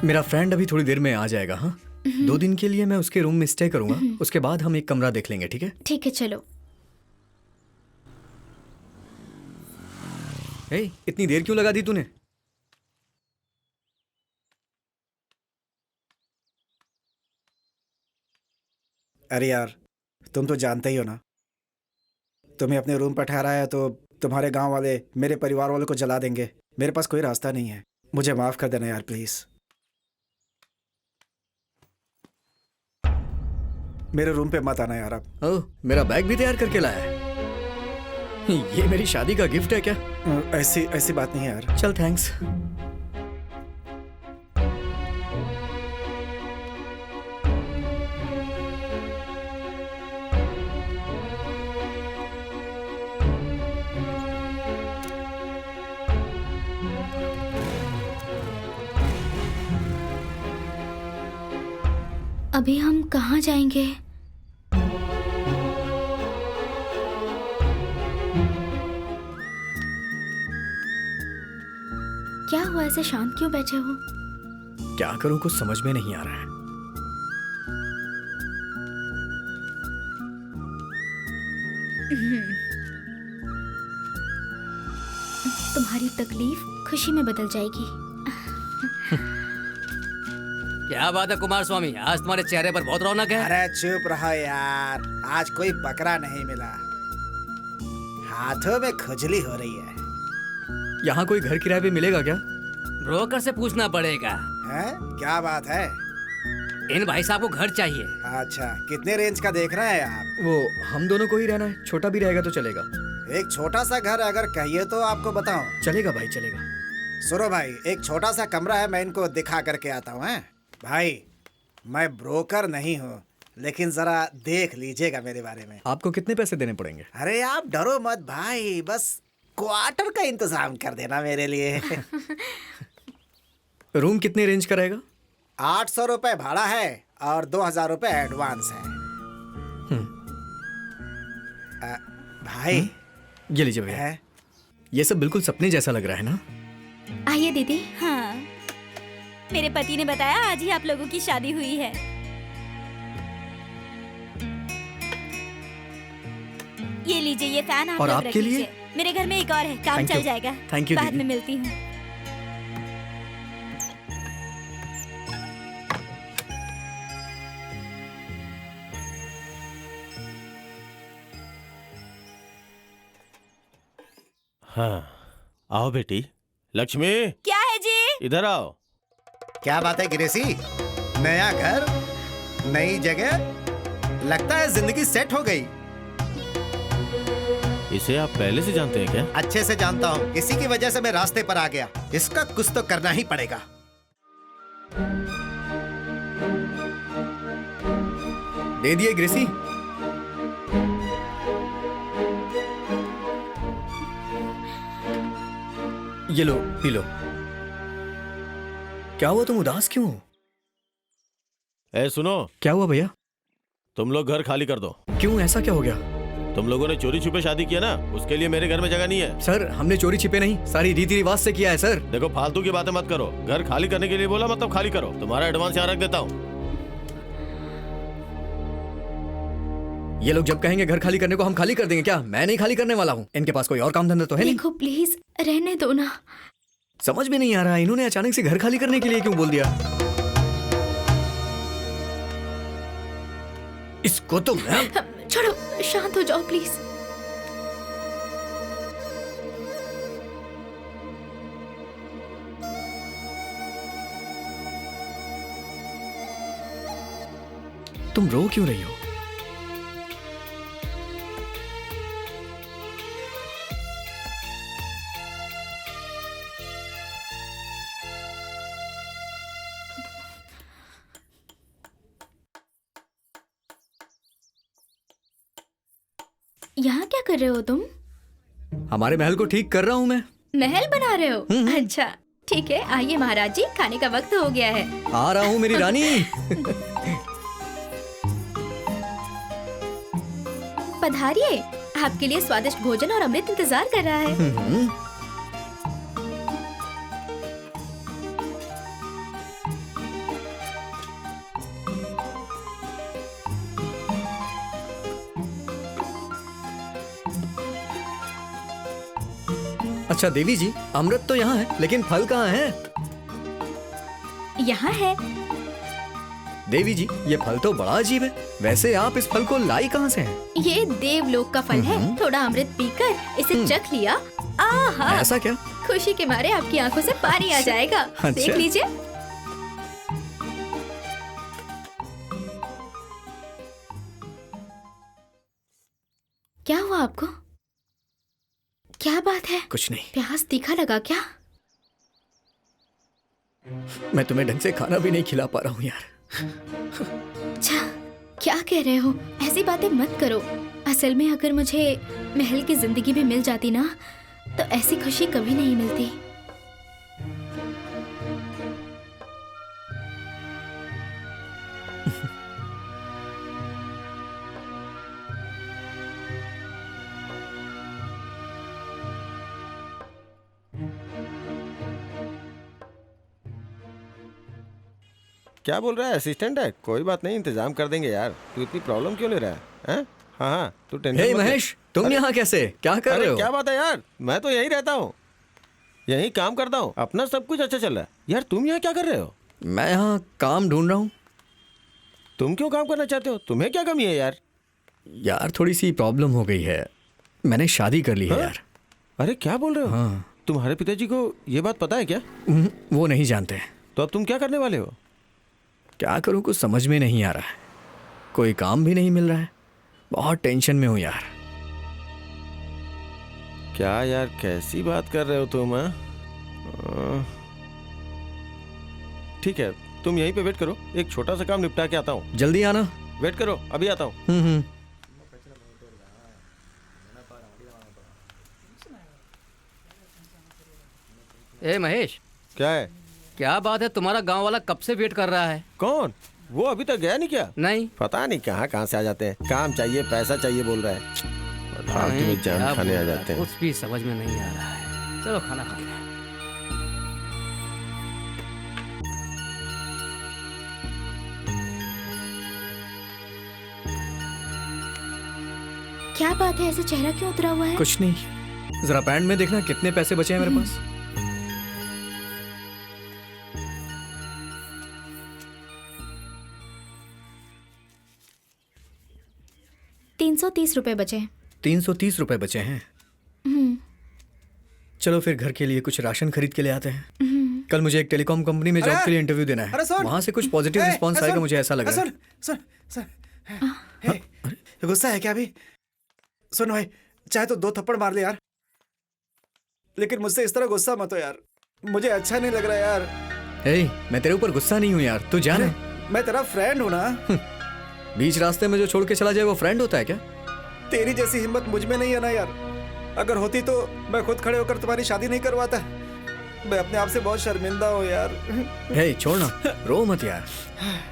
मेरा फ्रेंड अभी थोड़ी देर में आ जाएगा। हाँ, 2 दिन के लिए मैं उसके रूम में स्टे करूंगा। उसके बाद हम एक कमरा देख लेंगे, ठीक है? ठीक है, चलो। ए, इतनी देर क्यों लगा दी तूने? अरे यार, तुम तो जानते ही हो ना, तुम्हें अपने रूम पर ठहराया है तो तुम्हारे गांव वाले मेरे परिवार वालों को जला देंगे। मेरे पास कोई रास्ता नहीं है, मुझे माफ कर देना यार प्लीज। मेरे रूम पे मत आना यार अब। ओह, मेरा बैग भी तैयार करके लाया है। ये मेरी शादी का गिफ्ट है क्या? ऐसी बात नहीं है यार। चल, थैंक्स। अभी हम कहाँ जाएंगे? क्या हुआ, ऐसे शांत क्यों बैठे हो? क्या करूं, कुछ समझ में नहीं आ रहा है। तुम्हारी तकलीफ खुशी में बदल जाएगी। क्या बात है कुमार स्वामी, आज तुम्हारे चेहरे पर बहुत रौनक है। अरे चुप रहो यार, आज कोई बकरा नहीं मिला, हाथों में खुजली हो रही है। यहाँ कोई घर किराए पे मिलेगा क्या? ब्रोकर से पूछना पड़ेगा। है? क्या बात है? इन भाई साहब को घर चाहिए। अच्छा, कितने रेंज का देख रहे हैं आप? वो हम दोनों को ही रहना है, छोटा भी रहेगा तो चलेगा। एक छोटा सा घर अगर कहिए तो आपको बताऊं। चलेगा भाई, चलेगा। सुनो भाई, एक छोटा सा कमरा है, मैं इनको दिखा करके आता हूँ। भाई, मैं ब्रोकर नहीं हूँ, लेकिन जरा देख लीजिएगा मेरे बारे में। आपको कितने पैसे देने पड़ेंगे? अरे आप डरो मत भाई, बस क्वार्टर का इंतजाम कर देना मेरे लिए। रूम कितने रेंज का रहेगा? 800 रुपए भाड़ा है और 2000 रुपए एडवांस है। भाई, ये लीजिए भैया। ये सब बिल्कुल सपने जैसा लग रहा है ना? आइए दीदी। हाँ, मेरे पति ने बताया आज ही आप लोगों की शादी हुई है। ये लीजिए, ये फैन आप और लोग आपके रख लिए? लीजिए। मेरे घर में एक और है, काम Thank चल you. जाएगा। Thank you, बाद दीदी। में मिलती हूँ। हाँ, आओ बेटी। लक्ष्मी, क्या है जी? इधर आओ। क्या बात है गिरेसी, नया घर, नई जगह, लगता है जिंदगी सेट हो गई। इसे आप पहले से जानते हैं क्या? अच्छे से जानता हूँ, इसी की वजह से मैं रास्ते पर आ गया। इसका कुछ तो करना ही पड़ेगा। दे दिए ग्रेसी। ये लो पी लो। क्या हुआ, तुम उदास क्यों हो? ए सुनो, क्या हुआ भैया? तुम लोग घर खाली कर दो। क्यों, ऐसा क्या हो गया? तुम लोगों ने चोरी छुपे शादी किया ना, उसके लिए मेरे घर में जगह नहीं है। सर हमने चोरी छिपे नहीं, सारी रीति रिवाज से किया है सर। देखो फालतू की बातें मत करो। घर खाली करने के लिए बोला मतलब खाली करो। तुम्हारा एडवांस यहाँ रख देता हूँ। ये लोग जब कहेंगे घर खाली करने को हम खाली कर देंगे क्या? मैं नहीं खाली करने वाला हूँ। इनके पास कोई और काम धंधा तो है नहीं। देखो प्लीज रहने दो ना। समझ में नहीं आ रहा इन्होंने अचानक से घर खाली करने के लिए क्यों बोल दिया। इसको तो मैं छोड़ो, शांत हो जाओ प्लीज। तुम रो क्यों रही हो? यहाँ क्या कर रहे हो तुम? हमारे महल को ठीक कर रहा हूँ मैं। महल बना रहे हो? अच्छा ठीक है, आइए महाराज जी, खाने का वक्त हो गया है। आ रहा हूँ मेरी रानी। पधारिए, आपके लिए स्वादिष्ट भोजन और अमृत इंतजार कर रहा है। अच्छा देवी जी, अमृत तो यहाँ है, लेकिन फल कहाँ है? यहाँ है। देवी जी, ये फल तो बड़ा अजीब है। वैसे आप इस फल को लाई कहाँ से हैं? ये देवलोक का फल है। थोड़ा अमृत पीकर इसे चख लिया, आहा, ऐसा क्या? खुशी के मारे आपकी आंखों से पानी आ जाएगा। देख लीजिए। क्या हुआ आपको? क्या बात है? कुछ नहीं। प्याज तीखा लगा क्या? मैं तुम्हें ढंग से खाना भी नहीं खिला पा रहा हूँ यार। अच्छा, क्या कह रहे हो? ऐसी बातें मत करो। असल में अगर मुझे महल की जिंदगी भी मिल जाती ना, तो ऐसी खुशी कभी नहीं मिलती। क्या बोल रहा है? असिस्टेंट है? कोई बात नहीं, इंतजाम कर देंगे यार। तू इतनी प्रॉब्लम क्यों ले रहा है? हैं? हाँ हाँ, तू टेंशन हे मत ले। महेश, तुम यहाँ कैसे? क्या कर रहे हो? क्या बात है यार, मैं तो यहीं रहता हूँ, यहीं काम करता हूँ, अपना सब कुछ अच्छा चल रहा है। यार तुम यहाँ क्या कर रहे हो? मैं यहाँ काम ढूंढ रहा हूँ। तुम क्यों काम करना चाहते हो? तुम्हें क्या कमी है यार? यार थोड़ी सी प्रॉब्लम हो गई है, मैंने शादी कर ली है यार। अरे क्या बोल रहे हो? हाँ। तुम्हारे पिताजी को ये बात पता है क्या? वो नहीं जानते। तो अब तुम क्या करने वाले हो? क्या करूँ, कुछ समझ में नहीं आ रहा है। कोई काम भी नहीं मिल रहा है, बहुत टेंशन में हूँ यार। क्या यार, कैसी बात कर रहे हो तुम? हाँ? ठीक है, तुम यहीं पे वेट करो, एक छोटा सा काम निपटा के आता हूँ। जल्दी आना। वेट करो, अभी आता हूँ। ए महेश, क्या है? क्या बात है, तुम्हारा गांव वाला कब से वेट कर रहा है? कौन? वो अभी तक गया नहीं क्या? नहीं, पता नहीं कहाँ से आ जाते हैं। काम चाहिए, पैसा चाहिए बोल रहा है। फालतू में जान खाने आ जाते हैं। कुछ भी समझ में नहीं आ रहा है। चलो खाना खाते हैं। क्या बात है, ऐसे चेहरा क्यों उतरा हुआ है? कुछ नहीं, जरा पैंट में देखना कितने पैसे बचे हैं मेरे पास। 330 रुपए बचे हैं। 330 रुपए बचे हैं। चलो फिर घर के लिए कुछ राशन खरीद के ले आते हैं। कल मुझे एक टेलीकॉम कंपनी में जॉब के लिए इंटरव्यू देना है। वहाँ से कुछ पॉजिटिव रिस्पांस आएगा, मुझे ऐसा लग रहा है। सुन, गुस्सा है क्या अभी? सुन भाई, चाहे तो 2 थप्पड़ मार ले यार, लेकिन मुझसे इस तरह गुस्सा मत हो यार, मुझे अच्छा नहीं लग रहा यार। मैं तेरे ऊपर गुस्सा नहीं हूँ यार, तू जाने। मैं तेरा फ्रेंड हूँ ना। बीच रास्ते में जो छोड़ के चला जाए वो फ्रेंड होता है क्या? तेरी जैसी हिम्मत मुझ में नहीं है ना यार। अगर होती तो मैं खुद खड़े होकर तुम्हारी शादी नहीं करवाता। मैं अपने आप से बहुत शर्मिंदा हूँ यार। हे छोड़ ना, रो मत यार।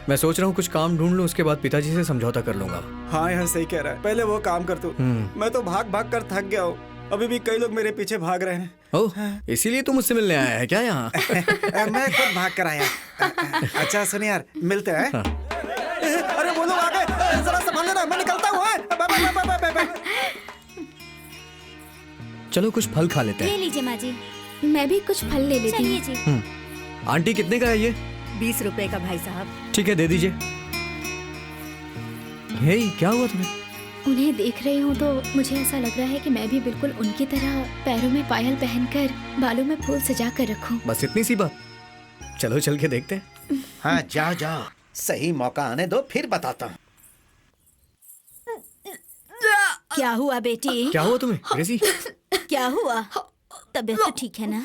मैं सोच रहा हूँ कुछ काम ढूंढ लूँ, उसके बाद पिताजी से समझौता कर लूंगा। हाँ यार सही कह रहा है, पहले वो काम कर तू। मैं तो भाग भाग कर थक गया हूँ, अभी भी कई लोग मेरे पीछे भाग रहे हैं। ओह, इसीलिए तू मुझसे मिलने आया है क्या यहाँ? मैं खुद भाग कर आया। अच्छा सुन यार, मिलते हैं। अरे वो लोग आ गए, जरा संभाल लेना, मैं निकलता हूँ। चलो कुछ फल खा लेते ले हैं। लीजिए माँ जी। मैं भी कुछ फल ले लेती चलिए हूँ। जी। आंटी कितने का है ये? 20 रुपए का भाई साहब। ठीक है, दे दीजिए। हे, क्या हुआ तुम्हें? उन्हें देख रही हूँ तो मुझे ऐसा लग रहा है कि मैं भी बिल्कुल उनकी तरह पैरों में पायल पहनकर बालों में फूल सजा कर रखूं। बस इतनी सी बात। चलो चल के देखते हैं। हाँ जाओ जाओ, सही मौका आने दो फिर बताता हूँ। क्या हुआ बेटी? क्या हुआ तुम्हें ग्रेसी? क्या हुआ? तबीयत तो ठीक है ना?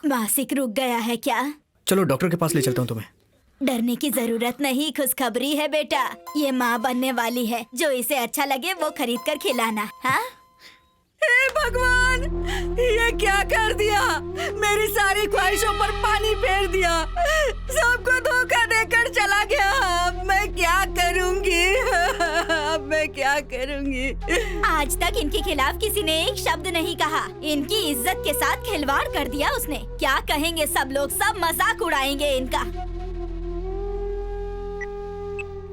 मासिक रुक गया है क्या? चलो डॉक्टर के पास ले चलता हूँ तुम्हें। डरने की जरूरत नहीं, खुशखबरी है बेटा। ये माँ बनने वाली है, जो इसे अच्छा लगे वो खरीद कर खिलाना। हाँ? हे भगवान, ये क्या कर दिया? मेरी सारी ख्वाहिशों पर पानी फेर दिया, सबको धोखा देकर चला गया। अब मैं क्या करूंगी? अब मैं क्या करूंगी? आज तक इनके खिलाफ किसी ने एक शब्द नहीं कहा। इनकी इज्जत के साथ खिलवाड़ कर दिया उसने। क्या कहेंगे सब लोग? सब मजाक उड़ाएंगे इनका।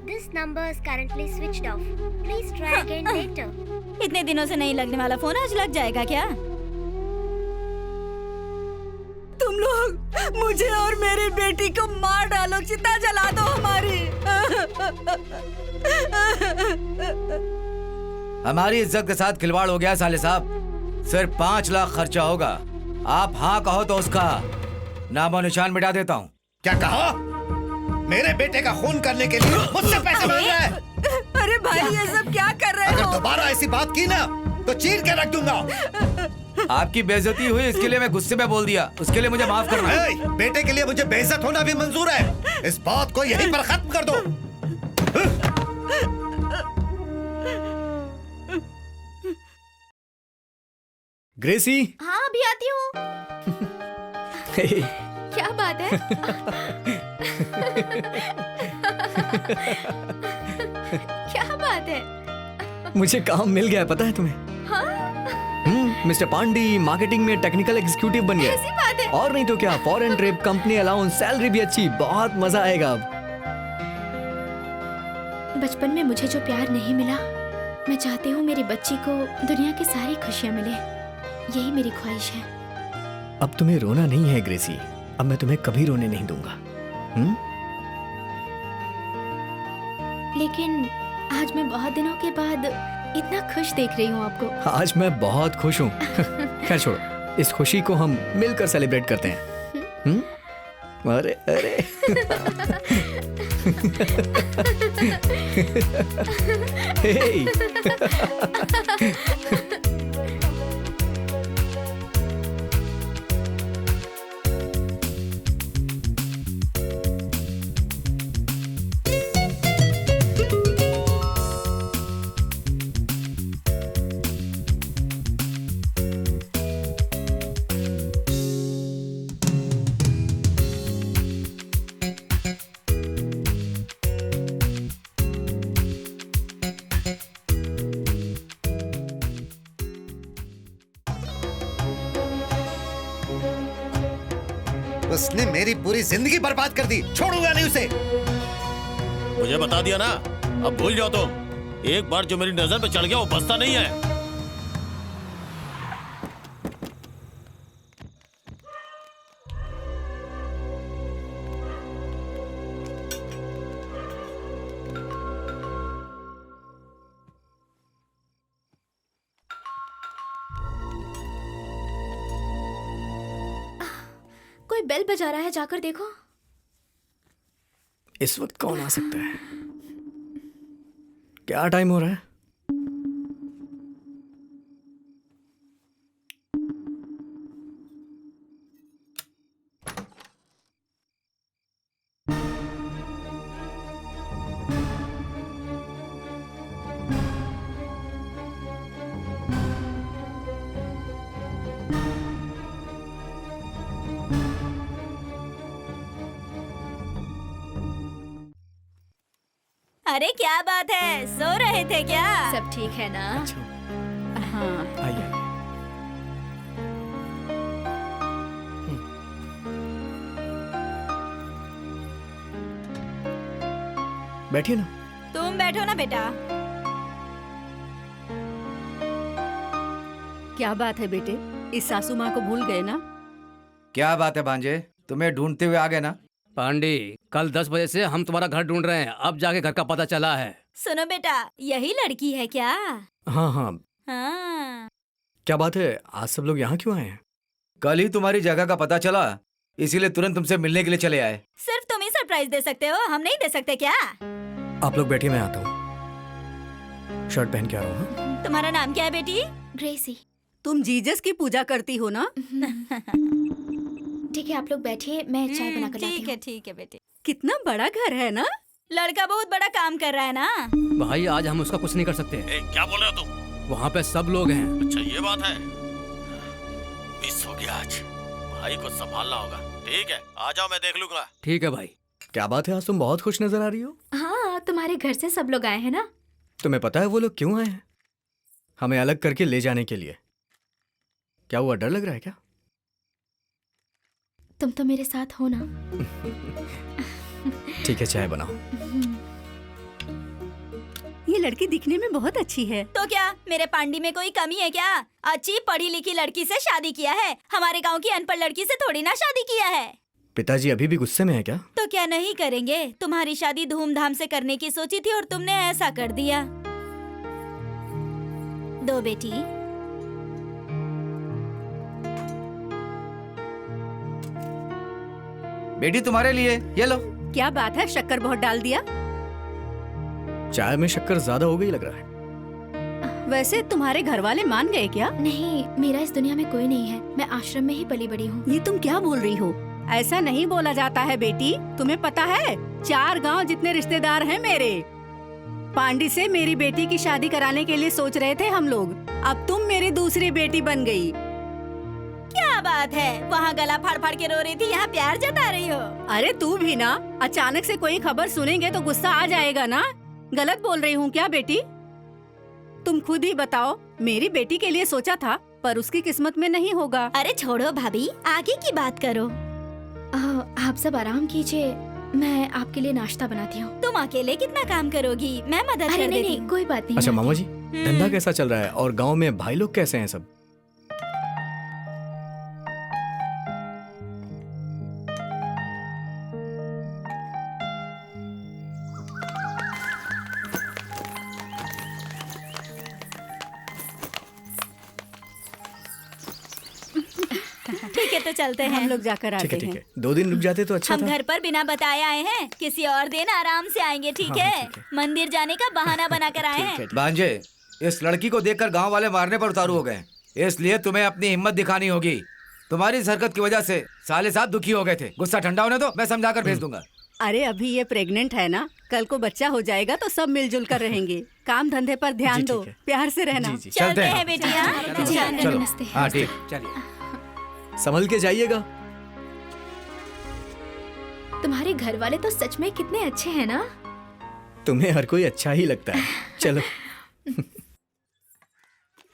This number is currently switched off. Please try again later. इतने दिनों से नहीं लगने वाला फोन आज लग जाएगा क्या? तुम लोग मुझे और मेरी बेटी को मार डालो, चिता जला दो हमारी। हमारी इज्जत के साथ खिलवाड़ हो गया साले साहब। सिर्फ 5 लाख खर्चा होगा। आप हाँ कहो तो उसका नामो निशान मिटा देता हूँ। क्या कहा? मेरे बेटे का खून करने के लिए मुझसे पैसे मांग रहा है? अरे भाई ये सब क्या कर रहे हो? अगर दोबारा ऐसी बात की ना तो चीर के रख दूंगा। आपकी बेइज्जती हुई, इसके लिए मैं गुस्से में बोल दिया। उसके लिए मुझे माफ करना। बेटे के लिए मुझे बेइज्जत होना भी मंजूर है। इस बात को यहीं पर खत्म कर दो। ग्रेसी। हाँ अभी आती हूँ। क्या बात है? क्या बात है? मुझे काम मिल गया है, पता है तुम्हें? मिस्टर पांडी मार्केटिंग में टेक्निकल एग्जीक्यूटिव बन गए। ऐसी बात है? और नहीं तो क्या, foreign trip, company allowance, salary भी अच्छी, बहुत मजा आएगा अब। बचपन में मुझे जो प्यार नहीं मिला, मैं चाहती हूँ मेरी बच्ची को दुनिया की सारी खुशियाँ मिले। यही मेरी ख्वाहिश है। अब तुम्हें रोना नहीं है ग्रेसी, अब मैं तुम्हें कभी रोने नहीं दूंगा। लेकिन आज मैं बहुत दिनों के बाद इतना खुश देख रही हूँ आपको। आज मैं बहुत खुश हूँ। खैर छोड़ो, इस खुशी को हम मिलकर सेलिब्रेट करते हैं। अरे अरे हे। उसने मेरी पूरी जिंदगी बर्बाद कर दी, छोड़ूंगा नहीं उसे। मुझे बता दिया ना, अब भूल जाओ तुम। एक बार जो मेरी नजर पे चढ़ गया वो बचता नहीं है। कोई बेल बजा रहा है, जाकर देखो। इस वक्त कौन आ सकता है? क्या टाइम हो रहा है? अरे क्या बात है, सो रहे थे क्या? सब ठीक है ना? हाँ। आइए बैठिए ना। तुम बैठो ना बेटा। क्या बात है बेटे, इस सासू माँ को भूल गए ना? क्या बात है भांजे, तुम्हें ढूंढते हुए आ गए ना? पांडे, कल 10 बजे से हम तुम्हारा घर ढूंढ रहे हैं, अब जाके घर का पता चला है। सुनो बेटा, यही लड़की है क्या? हाँ हाँ। हाँ। क्या बात है, आज सब लोग यहाँ क्यों आए हैं? कल ही तुम्हारी जगह का पता चला, इसीलिए तुरंत तुमसे मिलने के लिए चले आए। सिर्फ तुम ही सरप्राइज दे सकते हो, हम नहीं दे सकते क्या? आप लोग बैठिए, मैं आता हूँ। शर्ट पहन के आ रहा हूँ। हाँ? तुम्हारा नाम क्या है बेटी? ग्रेसी। तुम जीजस की पूजा करती हो ना? ठीक है, आप लोग बैठिए, मैं चाय बना कर लाती हूँ। ठीक है बेटी। कितना बड़ा घर है ना? लड़का बहुत बड़ा काम कर रहा है ना? भाई आज हम उसका कुछ नहीं कर सकते। क्या बोल रहे हो तुम? वहाँ पे सब लोग हैं। अच्छा ये बात है, मिस हो गया आज। भाई को संभालना होगा। ठीक है, आ जाओ, मैं देख लूंगा। ठीक है भाई। क्या बात है, आज तुम बहुत खुश नजर आ रही हो। हाँ, तुम्हारे घर से सब लोग आए हैं ना? तुम्हें पता है वो लोग क्यों आए हैं? हमें अलग करके ले जाने के लिए। क्या हुआ, डर लग रहा है क्या? तुम तो मेरे साथ हो ना? ठीक है, चाय बनाओ। ये लड़की दिखने में बहुत अच्छी है। तो क्या मेरे पांडी में कोई कमी है क्या? अच्छी पढ़ी लिखी लड़की से शादी किया है, हमारे गांव की अनपढ़ लड़की से थोड़ी ना शादी किया है। पिताजी अभी भी गुस्से में है क्या? तो क्या नहीं करेंगे? तुम्हारी शादी धूमधाम से करने की सोची थी और तुमने ऐसा कर दिया। दो बेटी। बेटी तुम्हारे लिए, ये लो। क्या बात है, शक्कर बहुत डाल दिया? चाय में शक्कर ज्यादा हो गई लग रहा है। वैसे तुम्हारे घर वाले मान गए क्या? नहीं, मेरा इस दुनिया में कोई नहीं है, मैं आश्रम में ही पली बड़ी हूँ। ये तुम क्या बोल रही हो? ऐसा नहीं बोला जाता है बेटी, तुम्हें पता है 4 गांव जितने रिश्तेदार हैं मेरे। पांडी से मेरी बेटी की शादी कराने के लिए सोच रहे थे हम लोग, अब तुम मेरी दूसरी बेटी बन गई। क्या बात है, वहाँ गला फाड़ फाड़ के रो रही थी, यहाँ प्यार जता रही हो। अरे तू भी ना, अचानक से कोई खबर सुनेंगे तो गुस्सा आ जाएगा ना। गलत बोल रही हूँ क्या बेटी? तुम खुद ही बताओ, मेरी बेटी के लिए सोचा था पर उसकी किस्मत में नहीं होगा। अरे छोड़ो भाभी, आगे की बात करो। आप सब आराम कीजिए, मैं आपके लिए नाश्ता बनाती हूँ। तुम अकेले कितना काम करोगी, मैं मदद अरे कर नहीं देती नहीं, कोई बात नहीं। अच्छा मामा जी, धंधा कैसा चल रहा है और गांव में भाई लोग कैसे हैं सब? ठीक है तो चलते हैं। हम लोग जाकर आते हैं। ठीक है, 2 दिन रुक जाते तो अच्छा हम था। घर पर बिना बताए आए हैं, किसी और दिन आराम से आएंगे। ठीक है, मंदिर जाने का बहाना बनाकर आए हैं। भांजे, इस लड़की को देखकर गांव वाले मारने पर उतारू हो गए, इसलिए तुम्हें अपनी हिम्मत दिखानी होगी। तुम्हारी इस हरकत की वजह से साले साहब दुखी हो गए थे। गुस्सा ठंडा होने दो, मैं समझाकर भेज दूंगा। अरे अभी ये प्रेग्नेंट है ना, कल को बच्चा हो जाएगा तो सब मिलजुल कर रहेंगे। काम धंधे पर ध्यान दो, प्यार से रहना। चलते हैं बेटिया। नमस्ते। हाँ ठीक, चलिए। संभल के जाइएगा। तुम्हारे घर वाले तो सच में कितने अच्छे हैं ना? तुम्हें हर कोई अच्छा ही लगता है। चलो।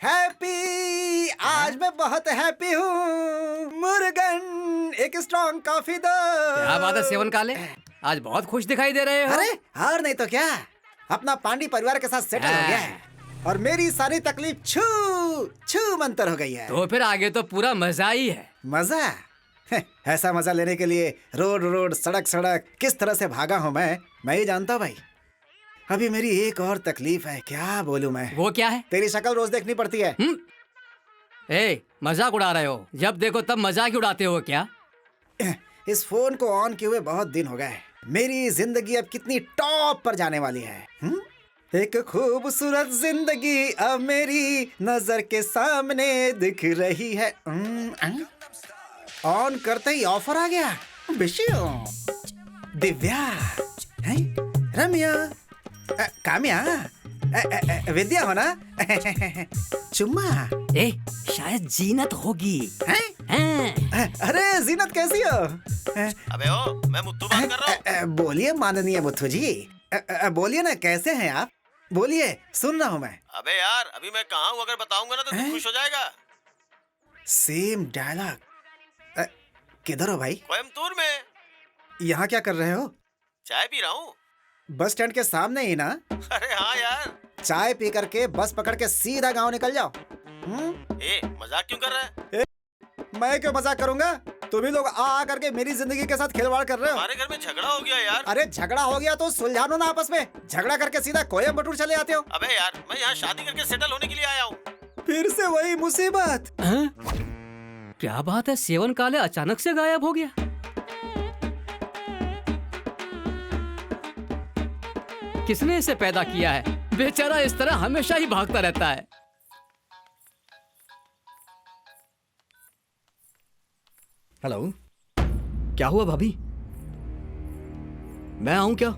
हैप्पी, आज मैं बहुत हैप्पी हूँ। मुर्गन, एक स्ट्रॉन्ग कॉफी दो। क्या बात है सेवन काले, आज बहुत खुश दिखाई दे रहे हो। अरे और नहीं तो क्या, अपना पांडी परिवार के साथ सेटल हो गया है और मेरी सारी तकलीफ छू छू मंतर हो गई है। तो फिर आगे तो पूरा मजा ही है। मजा? ऐसा मजा लेने के लिए रोड रोड सड़क सड़क किस तरह से भागा हूँ मैं ही जानता हूँ भाई। अभी मेरी एक और तकलीफ है, क्या बोलूं मैं। वो क्या है? तेरी शक्ल रोज देखनी पड़ती है। ए, मजाक उड़ा रहे हो? जब देखो तब मजाक ही उड़ाते हो क्या? इस फोन को ऑन किए हुए बहुत दिन हो गए। मेरी जिंदगी अब कितनी टॉप पर जाने वाली है। एक खूबसूरत जिंदगी अब मेरी नजर के सामने दिख रही है। ऑन करते ही ऑफर आ गया। दिव्या, रम्या, काम्या, विद्या हो ना? चुम्मा? शायद जीनत होगी। अरे जीनत कैसी हो? अबे ओ, मैं मुत्तू बात कर रहा हूँ। बोलिए माननीय मुत्तू जी। बोलिए ना, कैसे हैं आप? बोलिए, सुन रहा हूँ मैं। अबे यार, अभी मैं कहाँ हूँ, अगर बताऊंगा ना तो तू खुश हो जाएगा। Same dialogue. किधर हो भाई? कोयम्बतूर में। यहाँ क्या कर रहे हो? चाय पी रहा हूँ। बस स्टैंड के सामने ही ना? अरे हाँ यार। चाय पी करके बस पकड़ के सीधा गांव निकल जाओ। मजाक क्यों कर रहा है? मैं क्यों मजाक करूंगा? तुम ही लोग आ करके मेरी जिंदगी के साथ खिलवाड़ कर रहे हो। हमारे घर में झगड़ा हो गया यार। अरे झगड़ा हो गया तो सुलझा लो ना आपस में। झगड़ा करके सीधा कोयम्बटूर चले आते हो। अबे यार, मैं यहाँ शादी करके सेटल होने के लिए आया हूँ। फिर से वही मुसीबत। क्या बात है, सेवन काले अचानक से गायब हो गया। किसने इसे पैदा किया है? बेचारा इस तरह हमेशा ही भागता रहता है। हेलो, क्या हुआ भाभी? मैं आऊं क्या?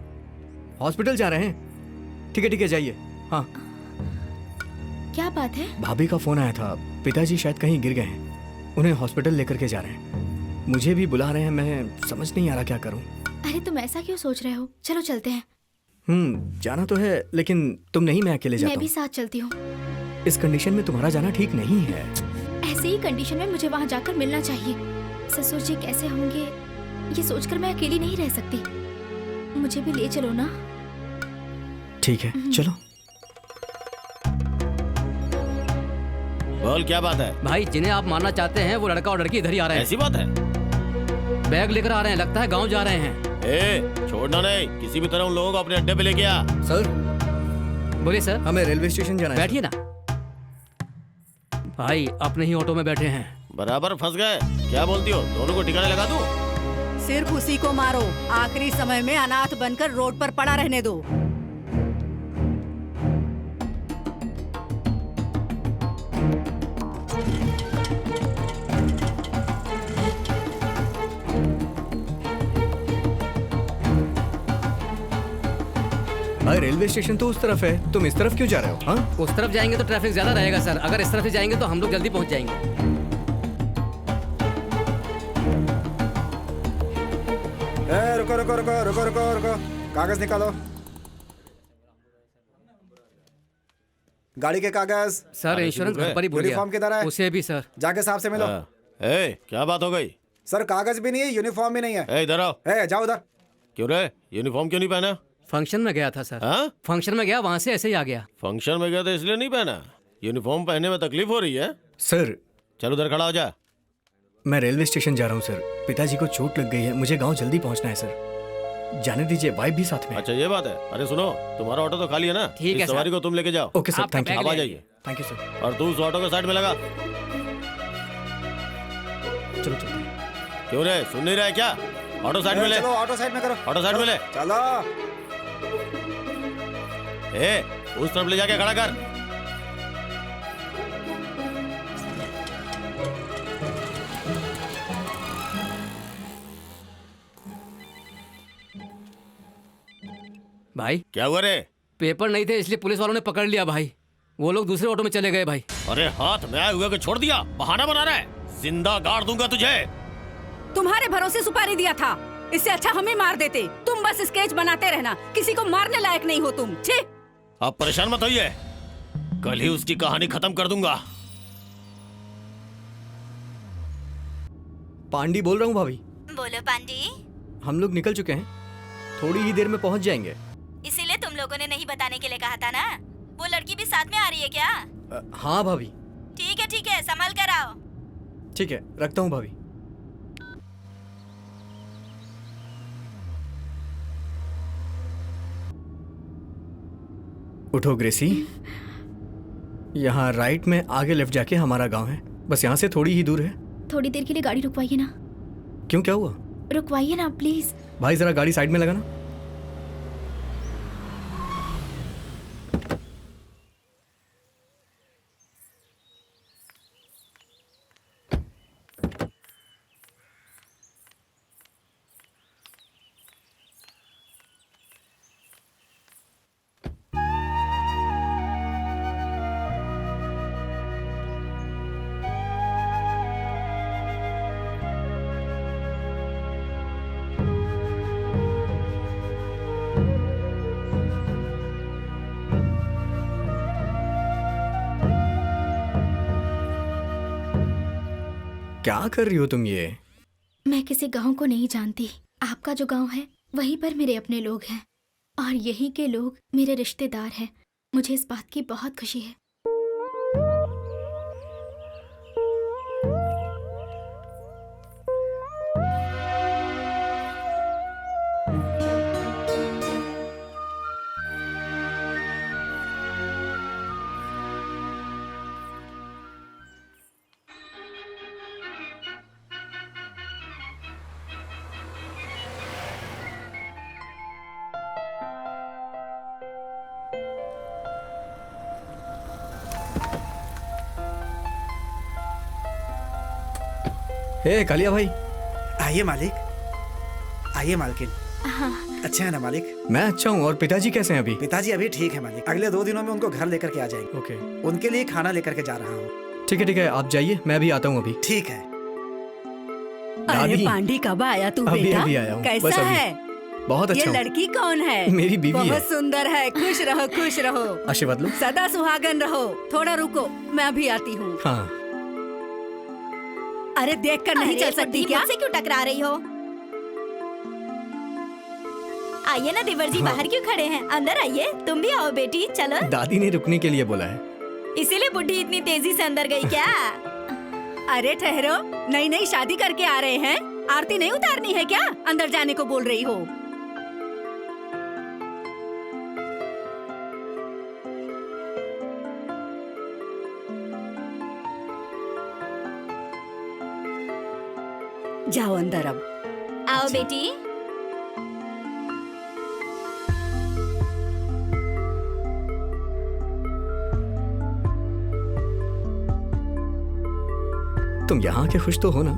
हॉस्पिटल जा रहे हैं? ठीक है जाइए। हाँ। क्या बात है? भाभी का फोन आया था, पिताजी शायद कहीं गिर गए हैं, उन्हें हॉस्पिटल लेकर के जा रहे हैं। मुझे भी बुला रहे हैं, मैं समझ नहीं आ रहा क्या करूं। अरे तुम ऐसा क्यों सोच रहे हो? चलो चलते हैं। जाना तो है, लेकिन तुम नहीं, मैं अकेले जाता हूं। मैं भी साथ चलती हूँ। इस कंडीशन में तुम्हारा जाना ठीक नहीं है। ऐसे ही कंडीशन में मुझे वहाँ जाकर मिलना चाहिए। ससुर जी कैसे होंगे ये सोचकर मैं अकेली नहीं रह सकती। मुझे भी ले चलो ना। ठीक है, चलो। बोल, क्या बात है? भाई, जिन्हें आप मानना चाहते हैं वो लड़का और लड़की इधर ही आ रहे हैं। ऐसी बात है? बैग लेकर आ रहे हैं, लगता है गांव जा रहे हैं। छोड़ना नहीं, किसी भी तरह उन लोगों को अपने अड्डे पे लेके आ। सर। बोलिए सर। हमें रेलवे स्टेशन जाना है। बैठिए ना। भाई अपने ही ऑटो में बैठे हैं। बराबर फंस गए। क्या बोलती हो? दोनों को ठिकाने लगा दूं? सिर्फ उसी को मारो, आखिरी समय में अनाथ बनकर रोड पर पड़ा रहने दो। भाई, रेलवे स्टेशन तो उस तरफ है, तुम इस तरफ क्यों जा रहे हो? हाँ? उस तरफ जाएंगे तो ट्रैफिक ज्यादा रहेगा सर, अगर इस तरफ ही जाएंगे तो हम लोग जल्दी पहुंच जाएंगे। रुको रुको रुको रुको रुको रुको, कागज निकालो। गाड़ी के कागज। सर, इंश्योरेंस घर पर ही भूल गया। यूनिफॉर्म किधर है? उसे भी सर। जाके साहब से मिलो। क्या बात हो गई? सर, कागज भी नहीं है, यूनिफॉर्म भी नहीं है। इधर आओ। जाओ उधर। क्यों रे, यूनिफॉर्म क्यों नहीं पहना? फंक्शन में गया था सर। हाँ? फंक्शन में गया, वहाँ से ऐसे ही आ गया। फंक्शन में गया था इसलिए नहीं पहना? यूनिफॉर्म पहनने में तकलीफ हो रही है? सर। चलो उधर खड़ा हो जा। मैं रेलवे स्टेशन जा रहा हूँ सर, पिताजी को चोट लग गई है, मुझे गांव जल्दी पहुंचना है सर। जाने दीजिए, वाइफ भी साथ में। अच्छा, ये बात है। अरे सुनो, तुम्हारा ऑटो तो खाली है ना? ठीक है, सवारी को तुम लेके जाओ। Okay sir, thank you. आप आ जाइए। Thank you sir. और तू उस ऑटो के साइड में लगा। चलो चलो। क्यों रे, सुन नहीं रहा है क्या? ऑटो साइड में ले। चलो, ऑटो साइड में करो। ऑटो साइड में ले। चलो। उस तरफ ले जाके खड़ा कर। भाई, क्या हुआ रे? पेपर नहीं थे इसलिए पुलिस वालों ने पकड़ लिया भाई। वो लोग दूसरे ऑटो में चले गए भाई। अरे हाथ में आए हुए को छोड़ दिया, बहाना बना रहा है। जिंदा गाड़ दूंगा तुझे। तुम्हारे भरोसे सुपारी दिया था, इससे अच्छा हमें मार देते। तुम बस स्केच बनाते रहना, किसी को मारने लायक नहीं हो तुम। छी! आप परेशान मत होइए, कल ही उसकी कहानी खत्म कर दूंगा। पांडी बोल रहा हूँ भाभी। बोलो पांडी। हम लोग निकल चुके हैं, थोड़ी ही देर में पहुंच जाएंगे। इसीलिए तुम लोगों ने नहीं बताने के लिए कहा था ना। वो लड़की भी साथ में आ रही है क्या? हाँ भाभी। ठीक है, संभाल कर आओ। ठीक है, रखता हूँ भाभी। उठो ग्रेसी। यहाँ राइट में, आगे लेफ्ट जाके हमारा गांव है, बस यहाँ से थोड़ी ही दूर है। थोड़ी देर के लिए गाड़ी रुकवाइए ना। क्यों, क्या हुआ? रुकवाइए ना प्लीज। भाई जरा गाड़ी साइड में लगाना। क्या कर रही हो तुम ये? मैं किसी गांव को नहीं जानती। आपका जो गांव है वहीं पर मेरे अपने लोग हैं और यहीं के लोग मेरे रिश्तेदार हैं। मुझे इस बात की बहुत खुशी है। हे कालिया भाई। आइए मालिक, आइए मालकिन। अच्छा है ना मालिक? मैं अच्छा हूँ। और पिताजी कैसे हैं अभी? पिताजी अभी ठीक है मालिक। अगले 2 दिनों में उनको घर लेकर के आ जाएंगे। ओके। उनके लिए खाना लेकर के जा रहा हूँ। ठीक है आप जाइए, मैं भी आता हूँ अभी। ठीक है। अरे पांडी कब आया तू अभी बेटा? अभी आया हूँ। बस कैसा अभी। है? बहुत अच्छा ये हूँ। लड़की कौन है? मेरी बीवी है। बहुत सुंदर है। खुश रहो खुश रहो। आशीर्वाद लो। सदा सुहागन रहो। थोड़ा रुको, मैं अभी आती हूँ। हाँ। अरे देख कर नहीं चल सकती क्या? मुझसे क्यों टकरा रही हो? आइए ना देवर जी, बाहर क्यों खड़े हैं? अंदर आइए। तुम भी आओ बेटी, चलो। दादी ने रुकने के लिए बोला है। इसीलिए बुढ़ी इतनी तेजी से अंदर गई क्या? अरे ठहरो, नई नई शादी करके आ रहे हैं, आरती नहीं उतारनी है क्या? अंदर जाने को बोल रही हो? जाओ अंदर अब। आओ बेटी। तुम यहाँ के खुश तो हो ना?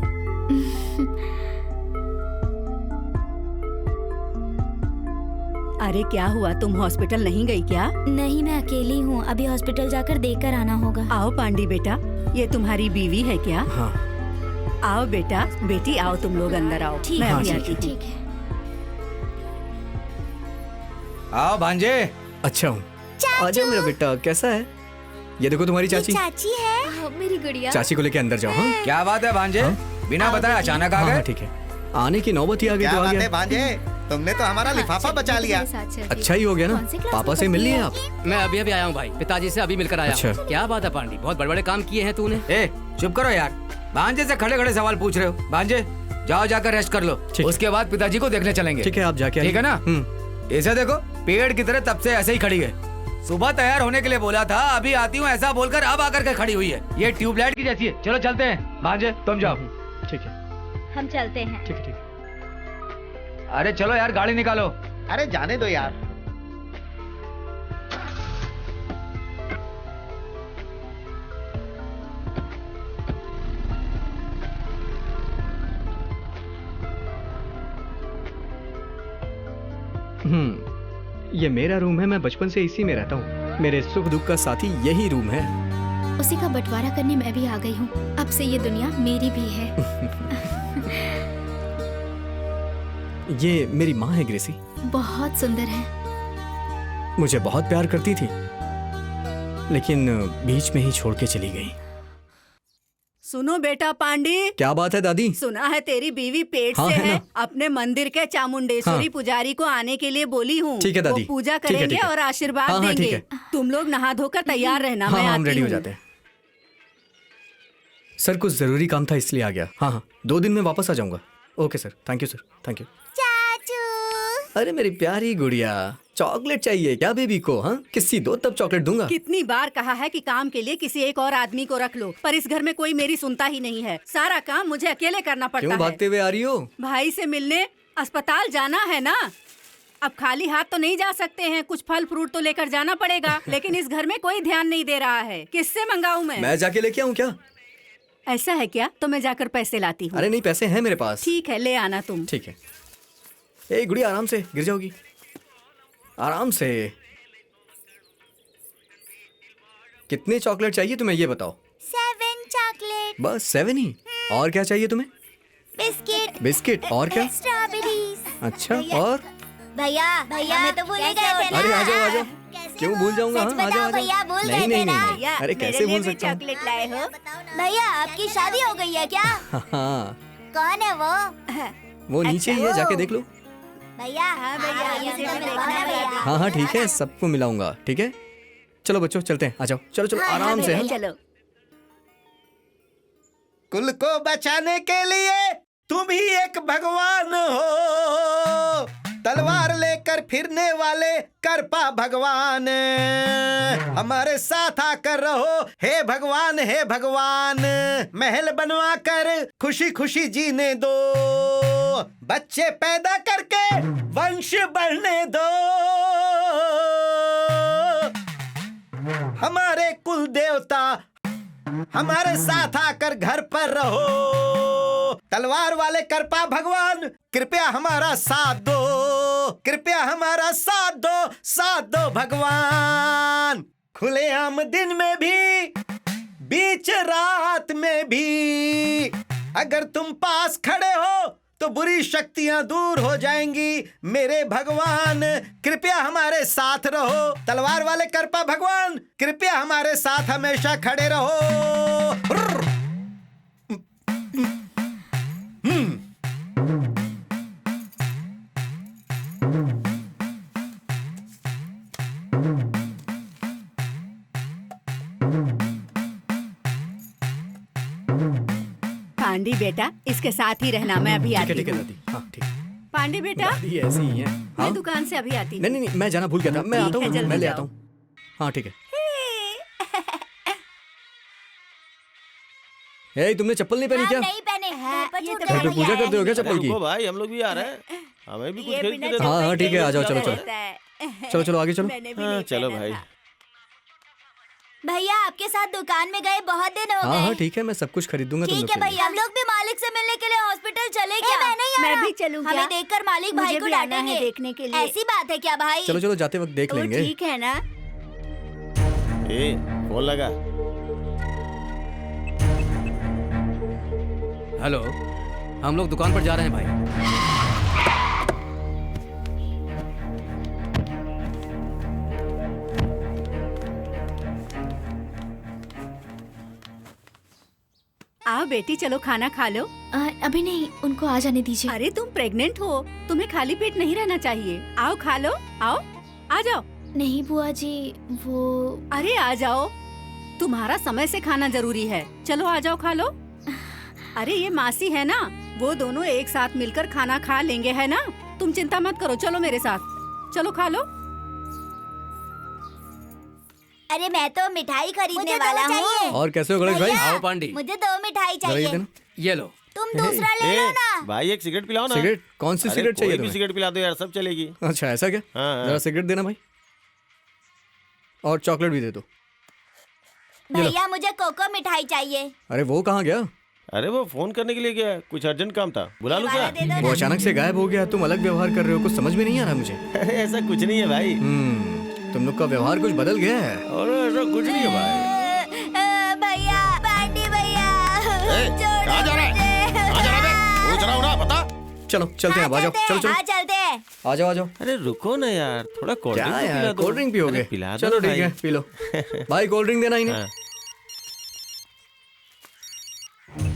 अरे क्या हुआ, तुम हॉस्पिटल नहीं गई क्या? नहीं, मैं अकेली हूँ। अभी हॉस्पिटल जाकर देखकर आना होगा। आओ पांडी बेटा, ये तुम्हारी बीवी है क्या? हाँ। आओ बेटा, बेटी आओ, तुम लोग अंदर आओ। ठीक मैं है, अभी आती हूँ। ठीक है। आओ भांजे। अच्छा हूँ। आजा मेरा बेटा, कैसा है? ये देखो तुम्हारी चाची। चाची है। मेरी गुड़िया। चाची को लेके अंदर जाओ। हाँ? क्या बात है भांजे? बिना बताए अचानक आ गए? ठीक है, आने की नौबत ही आ गई क्या तो आ बात है गया। भांजे, तुमने तो हमारा लिफाफा बचा लिया। अच्छा ही हो गया ना, पापा से मिल लिए आप? मैं अभी अभी आया हूँ भाई, पिताजी से अभी मिलकर आया अच्छा। हूँ। क्या बात है पांडी, बहुत बड़े बड़े काम किए हैं तूने। ए चुप करो यार, भांजे से खड़े खड़े सवाल पूछ रहे हो। भांजे जाओ जाकर रेस्ट कर लो, उसके बाद पिताजी को देखने चलेंगे। ठीक है, आप जाके ठीक है ना? ऐसे देखो, पेड़ की तरह तब से ऐसे ही खड़ी है। सुबह तैयार होने के लिए बोला था, अभी आती हूँ ऐसा बोलकर अब आकर के खड़ी हुई है। ये ट्यूबलाइट की जैसी है। चलो चलते हैं भांजे, तुम जाओ। ठीक है, हम चलते हैं। ठीक है। अरे चलो यार, गाड़ी निकालो। अरे जाने दो यार। ये मेरा रूम है, मैं बचपन से इसी में रहता हूँ। मेरे सुख दुख का साथी यही रूम है। उसी का बंटवारा करने मैं भी आ गई हूँ। अब से ये दुनिया मेरी भी है। ये मेरी माँ है ग्रेसी। बहुत सुंदर है। मुझे बहुत प्यार करती थी, लेकिन बीच में ही छोड़ के चली गई। सुनो बेटा पांडी। क्या बात है दादी? सुना है तेरी बीवी पेट हाँ, से है है। ना? अपने मंदिर के चामुंडेश्वरी हाँ। पुजारी को आने के लिए बोली हूँ। ठीक है दादी। वो पूजा ठीक है, करेंगे ठीक है। और आशीर्वाद हाँ, हाँ, ठीक देंगे। है। तुम लोग नहा धोकर तैयार रहना। हाँ, मैं हम आती रेडी हो हूँ। जाते हैं। सर कुछ जरूरी काम था इसलिए आ गया। हाँ, 2 दिन में वापस आ जाऊंगा। Okay sir, thank you sir, thank you. चाचू। अरे मेरी प्यारी गुड़िया, चॉकलेट चाहिए क्या बेबी को? हाँ, किसी दो तब चॉकलेट दूंगा। कितनी बार कहा है कि काम के लिए किसी एक और आदमी को रख लो, पर इस घर में कोई मेरी सुनता ही नहीं है। सारा काम मुझे अकेले करना पड़ता क्यों है। भागते हुए आ रही हो? भाई से मिलने अस्पताल जाना है ना। अब खाली हाथ तो नहीं जा सकते हैं, कुछ फल फ्रूट तो लेकर जाना पड़ेगा। लेकिन इस घर में कोई ध्यान नहीं दे रहा है। किससे मंगाऊं मैं जाके लेके आऊँ क्या? ऐसा है क्या? तो मैं जाकर पैसे लाती हूँ। अरे नहीं, पैसे हैं मेरे पास। ठीक है, ले आना तुम। ठीक है। ए गुड़िया, आराम से, गिर जाओगी। आराम से। कितने चॉकलेट चाहिए तुम्हें ये बताओ? 7 चॉकलेट। बस 7 ही? और क्या चाहिए तुम्हें? बिस्किट। बिस्किट और क्या? स्ट्रॉबेरीज। अच्छा, और भैया मैं तो भूल ही गया। अरे आ जाओ आ जाओ। कैसे क्यों भूल जाऊंगा? सच हाँ, आ जाओ, बताओ आ जाओ। भैया, भूल नहीं, गए नहीं, थे ना? नहीं, नहीं। अरे कैसे भूल सकता हूँ? चॉकलेट लाए हो? भैया आपकी शादी हो गई है क्या? हाँ, कौन है वो नीचे ही है, जाके देख लो। भैया? हाँ भैया, हाँ हाँ ठीक है, सबको मिलाऊंगा, ठीक है? चलो बच्चों चलते हैं, आ जाओ, चलो चलो आराम से। हाँ? चलो। कुल को बचाने के लिए तुम ही एक भगवान हो, तलवार लेकर फिरने वाले करपा भगवान, हमारे साथ आकर रहो हे भगवान, हे भगवान, महल बनवा कर खुशी खुशी जीने दो, बच्चे पैदा करके वंश बढ़ने दो, हमारे कुल देवता हमारे साथ आकर घर पर रहो, तलवार वाले करपा भगवान कृपया हमारा साथ दो, कृपया हमारा साथ दो भगवान, खुलेआम दिन में भी बीच रात में भी, अगर तुम पास खड़े हो तो बुरी शक्तियां दूर हो जाएंगी, मेरे भगवान कृपया हमारे साथ रहो, तलवार वाले करपा भगवान कृपया हमारे साथ हमेशा खड़े रहो। पांडी बेटा, इसके साथ ही रहना, मैं अभी आती ठीक है हूँ। दादी, हाँ ठीक। पांडी बेटा, दादी ऐसी ही है। हाँ? मैं दुकान से अभी आती हूँ। नहीं नहीं, मैं जाना भूल गया था, मैं ठीक आता है, हूँ, जल्दी मैं ले जाओ। आता हूँ। हाँ ठीक है। हे, तुमने चप्पल नहीं पहनी क्या? नहीं पहने हैं, घर पे पूजा करते हो क्या चप्पल की? रुको भाई, हम लोग भी आ रहे हैं, हमें भी कुछ खरीद के दे दो। हाँ हाँ ठीक है, आ जाओ, चलो चलो चलो चलो आगे चलो। हाँ, चलो भाई। भैया आपके साथ दुकान में गए बहुत दिन हो हाँ हाँ गए। ठीक है, मैं सब कुछ खरीद दूंगा तुम ठीक लोग है के लिए। भैया, हम लोग भी मालिक से मिलने के लिए हॉस्पिटल चले क्या? मैं नहीं आ मैं रहा। भी चलूं क्या? हमें देखकर मालिक भाई मुझे को भी आना है डांटेंगे देखने के लिए। ऐसी बात है क्या भाई? चलो चलो जाते वक्त देख तो लेंगे। ठीक है ना? ए, फोन लगा। हेलो, हम लोग दुकान पर जा रहे हैं भाई। आओ बेटी, चलो खाना खा लो। अभी नहीं, उनको आ जाने दीजिए। अरे तुम प्रेग्नेंट हो, तुम्हें खाली पेट नहीं रहना चाहिए। आओ खा लो, आओ, आ जाओ। नहीं बुआ जी, वो अरे आ जाओ, तुम्हारा समय से खाना जरूरी है। चलो आ जाओ, खा लो। अरे ये मासी है ना, वो दोनों एक साथ मिलकर खाना खा लेंगे, है ना? तुम चिंता मत करो, चलो मेरे साथ, चलो खा लो। अरे मैं तो मिठाई खरीदने वाला हूँ। और कैसे हो गणेश भाई? आओ पांडी, मुझे 2 मिठाई जरा ये चाहिए। देना। ये लो। तुम दूसरा ले लो ना। भाई एक सिगरेट पिलाओ ना। सिगरेट? कौन सी अरे सिगरेट चाहिए कोई भी तुम्हें? सिगरेट पिला दो यार, सब चलेगी। अच्छा ऐसा क्या? हाँ, जरा सिगरेट देना भाई, और चॉकलेट भी दे दो। ये लो। भैया मुझे कोको मिठाई चाहिए। अरे वो कहाँ गया? अरे वो फोन करने के लिए गया, कुछ अर्जेंट काम था, बुला लूं क्या? दे दो वो अचानक से गायब हो गया, तुम अलग व्यवहार कर रहे हो, कुछ समझ में नहीं आ रहा मुझे। अरे ऐसा कुछ नहीं है भाई। तुम लोग का व्यवहार कुछ बदल गया है। अरे ऐसा कुछ नहीं है भाई। भैया, पांडी भैया, कहाँ जा रहा है? कहाँ जा रहा है? पूछ रहा हूँ ना, बता। चलो चलते हैं, आ जाओ, चलो चलो हाँ चलते हैं। आ जाओ आ जाओ। अरे रुको ना यार, थोड़ा कोल्ड क्या ड्रिंक यार, पिला दो। कोल्ड ड्रिंक पियोगे? अरे पिला दो चलो ना ठीक है, भाई। P low. भाई कोल्ड ड्रिंक देना इन्हें। हाँ।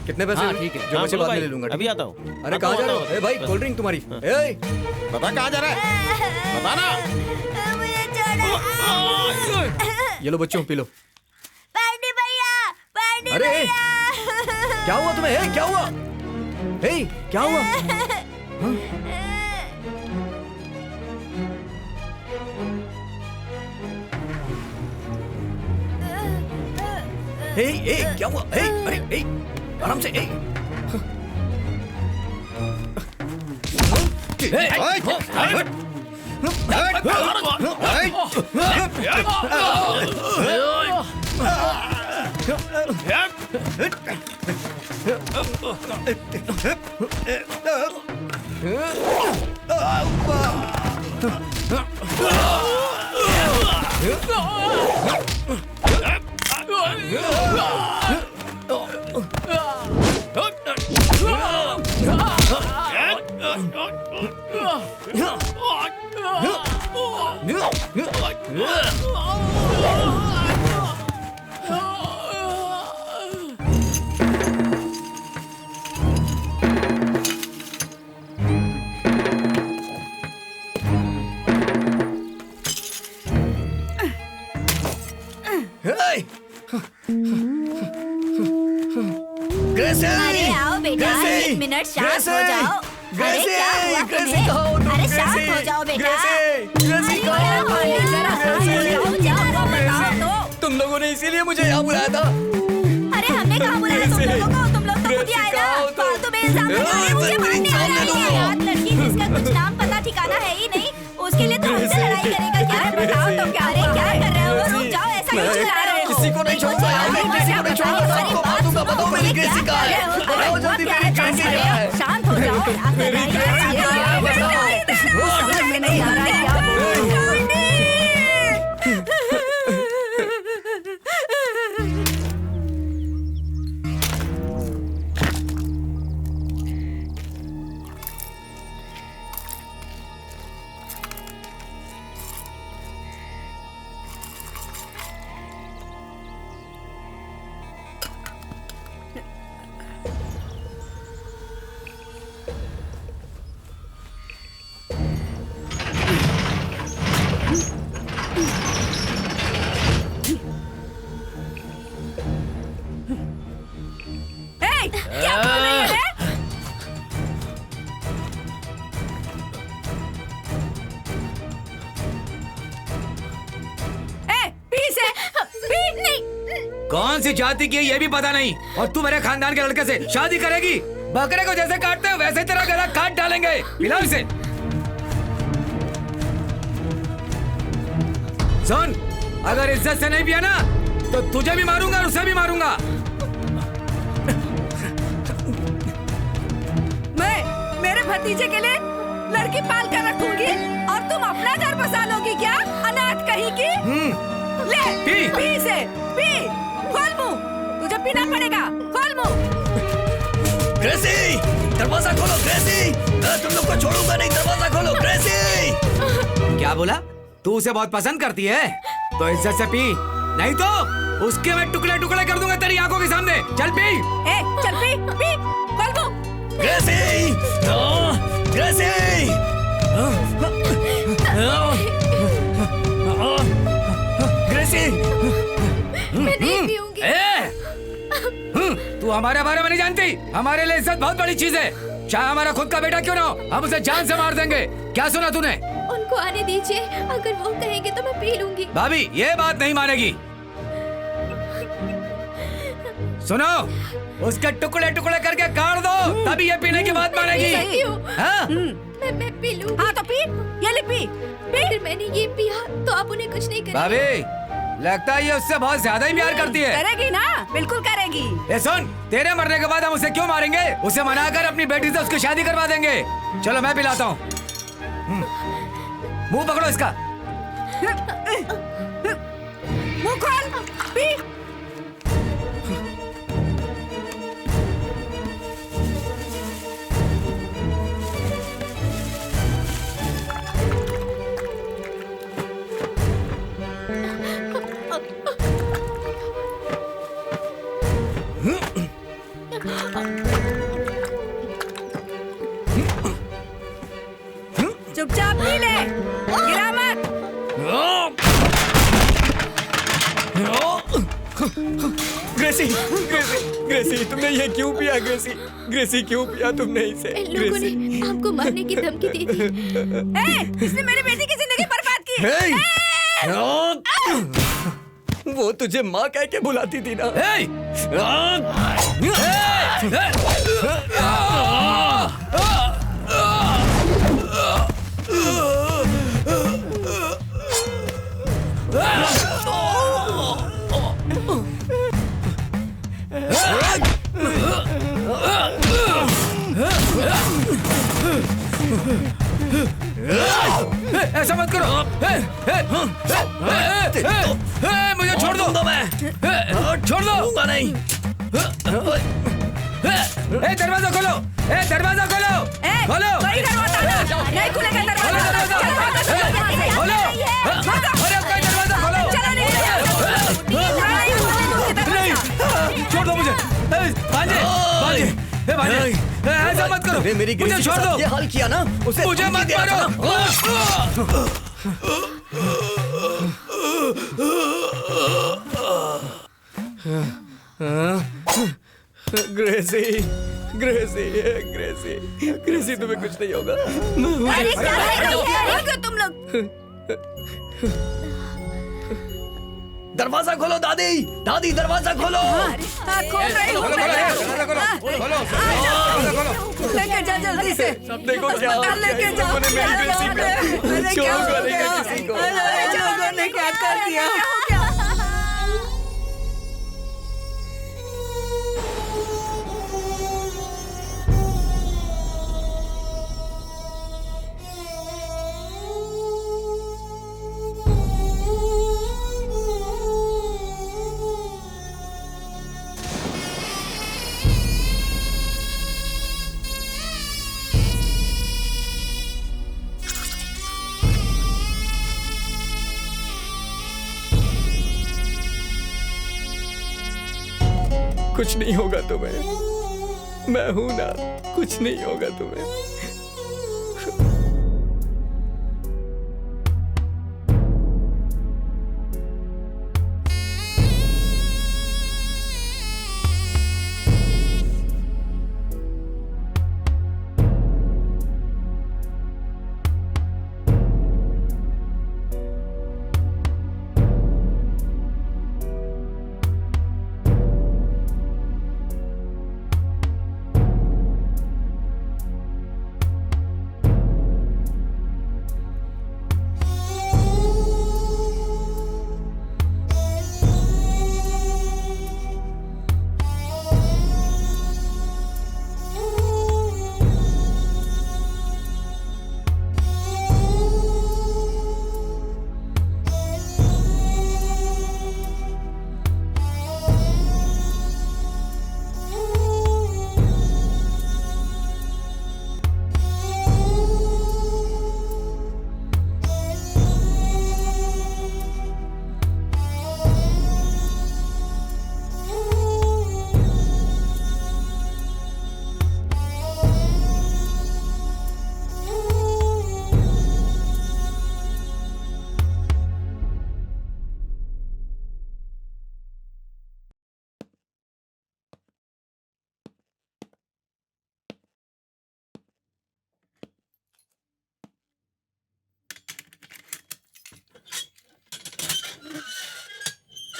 कितने पैसे? हाँ, ठीक है। जो हाँ, बचे बोलो बाद में भाई, ले लूंगा। अभी ठीक है? आता हूँ। अरे आता कहाँ हूँ, जा रहे आता हो? ए हूँ। भाई कोल्ड ड्रिंक तुम्हारी। ए बता कहाँ जा रहा है? बता ना। मुझे छोड़ो। ये लो बच्चों, पी लो। पांडी भैया, पांडी अरे भैया। क्या हुआ तुम्हें? ए क्या हुआ? ए क्या हुआ? हाँ? ए क्या हुआ? ए अरे ए आराम से। ए ग्रेसी! अरे आओ बेटा, ग्रेसी! 1 मिनट शांत ग्रेसी! हो जाओ। अरे ग्रेसी! क्या हुआ ग्रेसी, तुम्हें? कहाँ हो तुम? अरे शांत ग्रेसी! हो जाओ बेटा। ग्रेसी! ग्रेसी, अरे कहाँ हो क्या तुम? हुआ? जरा शांत हो जाओ, जाओ, बताओ तो। तुम लोगों ने इसीलिए मुझे यहाँ बुलाया था। अरे हमने कहाँ बुलाया तुम लोगों को? तुम लोग तो खुद ही आए ना। फालतू में इल्जाम लगा रहे हो, मुझे मारने आ रही है। यार लड़की जिसका कुछ नाम पता ठिकाना है ही नहीं, उसके लिए तो हमसे लड़ाई करेगा क्या? बताओ तो क्या? अरे क्या कर रहे हो? रुक जाओ, ऐसा क्यों चिल्ला रहे हो? किसी को नहीं छोड़ूंगा यार, मैं किसी को नहीं छोड़ूंगा, सबको मार दूंगा। बताओ मेरी ग्रेसी कहाँ है? बताओ जल्दी, मेरी ग्रेसी कहाँ है? शांत हो जाओ। मेरी ग्रेसी कहाँ है? बताओ। समझ में नहीं आ रहा है क्या बोल रहे हो? क्या बोल रही है? कौन सी जाति की है ये भी पता नहीं, और तू मेरे खानदान के लड़के से शादी करेगी? बकरे को जैसे काटते हो वैसे तेरा गला काट डालेंगे। पिलाओ इसे। सुन, अगर इज्जत से नहीं पिया ना तो तुझे भी मारूंगा और उसे भी मारूंगा। मैं मेरे भतीजे के लिए लड़की पाल कर रखूंगी और तुम अपना घर बसा लोगी क्या? अनाथ कहीं की। ले पी इसे, पी। खोल मुंह, तुझे पीना पड़ेगा। खोल मुंह। ग्रेसी, दरवाजा खोलो ग्रेसी। मैं तुम लोग को छोड़ूंगा नहीं, दरवाजा खोलो ग्रेसी। क्या बोला? तू उसे बहुत पसंद करती है तो इज्जत से पी, नहीं तो उसके मैं टुकड़े टुकड़े कर दूंगा तेरी आंखों के सामने। चल पी। चल पी, पी। खोल मुंह। ग्रेसी, ग्रेसी। ग्रेसी, मैं नहीं पीऊंगी। तू हमारे बारे में नहीं जानती। हमारे लिए इज्जत बहुत बड़ी चीज है। चाहे हमारा खुद का बेटा क्यों ना हो, हम उसे जान से मार देंगे। क्या सुना तूने? उनको आने दीजिए, अगर वो कहेंगे तो मैं पी लूंगी। भाभी ये बात नहीं मानेगी। सुनो, उसके टुकड़े टुकड़े करके काट दो, तभी ये पीने की बात मानेगी। हाँ? मैं पी लूंगी। हाँ तो पी, ये ले पी। अगर मैंने ये पिया तो आप उन्हें कुछ नहीं करेंगे। भाभी लगता है ये उससे बहुत ज्यादा ही प्यार करती है। करेगी ना, बिल्कुल करेगी। ए सुन, तेरे मरने के बाद हम उसे क्यों मारेंगे? उसे मनाकर अपनी बेटी से उसकी शादी करवा देंगे। चलो मैं पिलाता हूँ। मुंह पकड़ो इसका। मुंह खोल, पी। चुपचाप पी ले, गिरा मत। ग्रेसी, ग्रेसी, ग्रेसी, तुमने ये क्यों पिया? ग्रेसी, ग्रेसी क्यों पिया तुमने इसे? इन लोगों ने आपको मारने की धमकी दी थी। इसने मेरी बेटी की जिंदगी बर्बाद की। वो तुझे माँ कह के बुलाती थी ना। ऐसा मत करो। मुझे छोड़ दो। मैं छोड़ दो। नहीं। दरवाजा खोलो। दरवाजा खोलो। खोलो। कोई दरवाजा नहीं खुलेगा। दरवाजा खोलो। अरे कोई दरवाजा खोलो। नहीं, छोड़ दो मुझे। भांजे, भांजे, भांजे, ऐसा मत करो। मेरी मुझे छोड़ दो। ये हाल किया ना, उसे मुझे मत मारो। ग्रेसी, ग्रेसी, ग्रेसी, ग्रेसी, तुम्हें कुछ नहीं होगा। मैं हूँ। अरे क्या कर तुम लोग? दरवाजा खोलो दादी, दादी दरवाजा खोलो। खोल रही हूँ। लेके जा जल्दी से। सब देखो क्या हो गया, लेके जाओ। लोगों ने मेरी ग्रेसी को चोर बनेगा किसी को। लोगों ने क्या कर दिया? कुछ नहीं होगा तुम्हें, मैं हूं ना, कुछ नहीं होगा तुम्हें।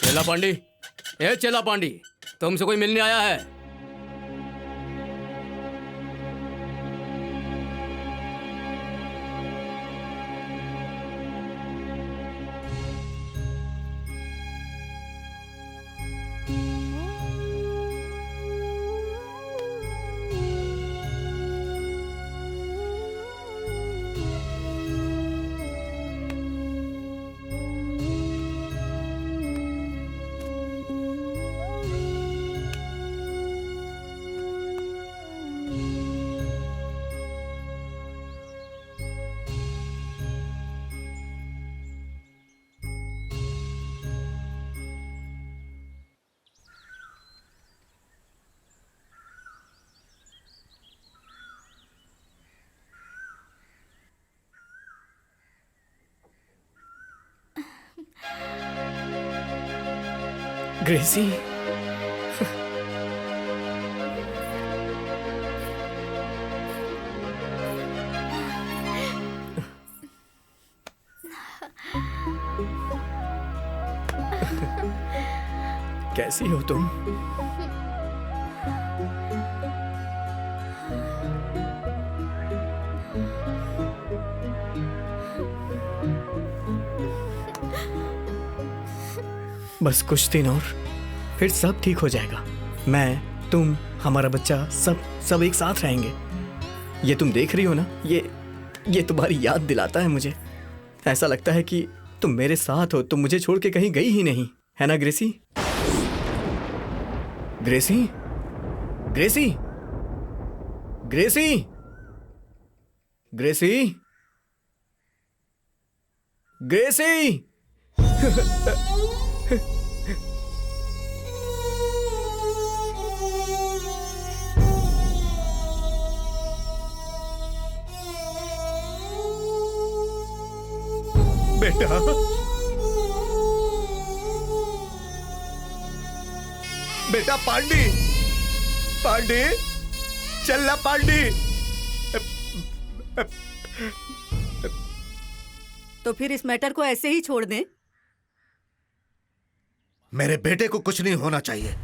चेला पांडी, ए चेला पांडी, तुमसे कोई मिलने आया है? ग्रेसी, कैसी हो तुम? बस कुछ दिन और फिर सब ठीक हो जाएगा। मैं, तुम, हमारा बच्चा, सब एक साथ रहेंगे। ये तुम देख रही हो ना, ये तुम्हारी याद दिलाता है मुझे। ऐसा लगता है कि तुम मेरे साथ हो, तुम मुझे छोड़ के कहीं गई ही नहीं, है ना ग्रेसी? ग्रेसी, ग्रेसी, ग्रेसी, ग्रेसी, ग्रेसी। बेटा, बेटा पांडी, पांडे, चलना पांडे। तो फिर इस मैटर को ऐसे ही छोड़ दें? मेरे बेटे को कुछ नहीं होना चाहिए।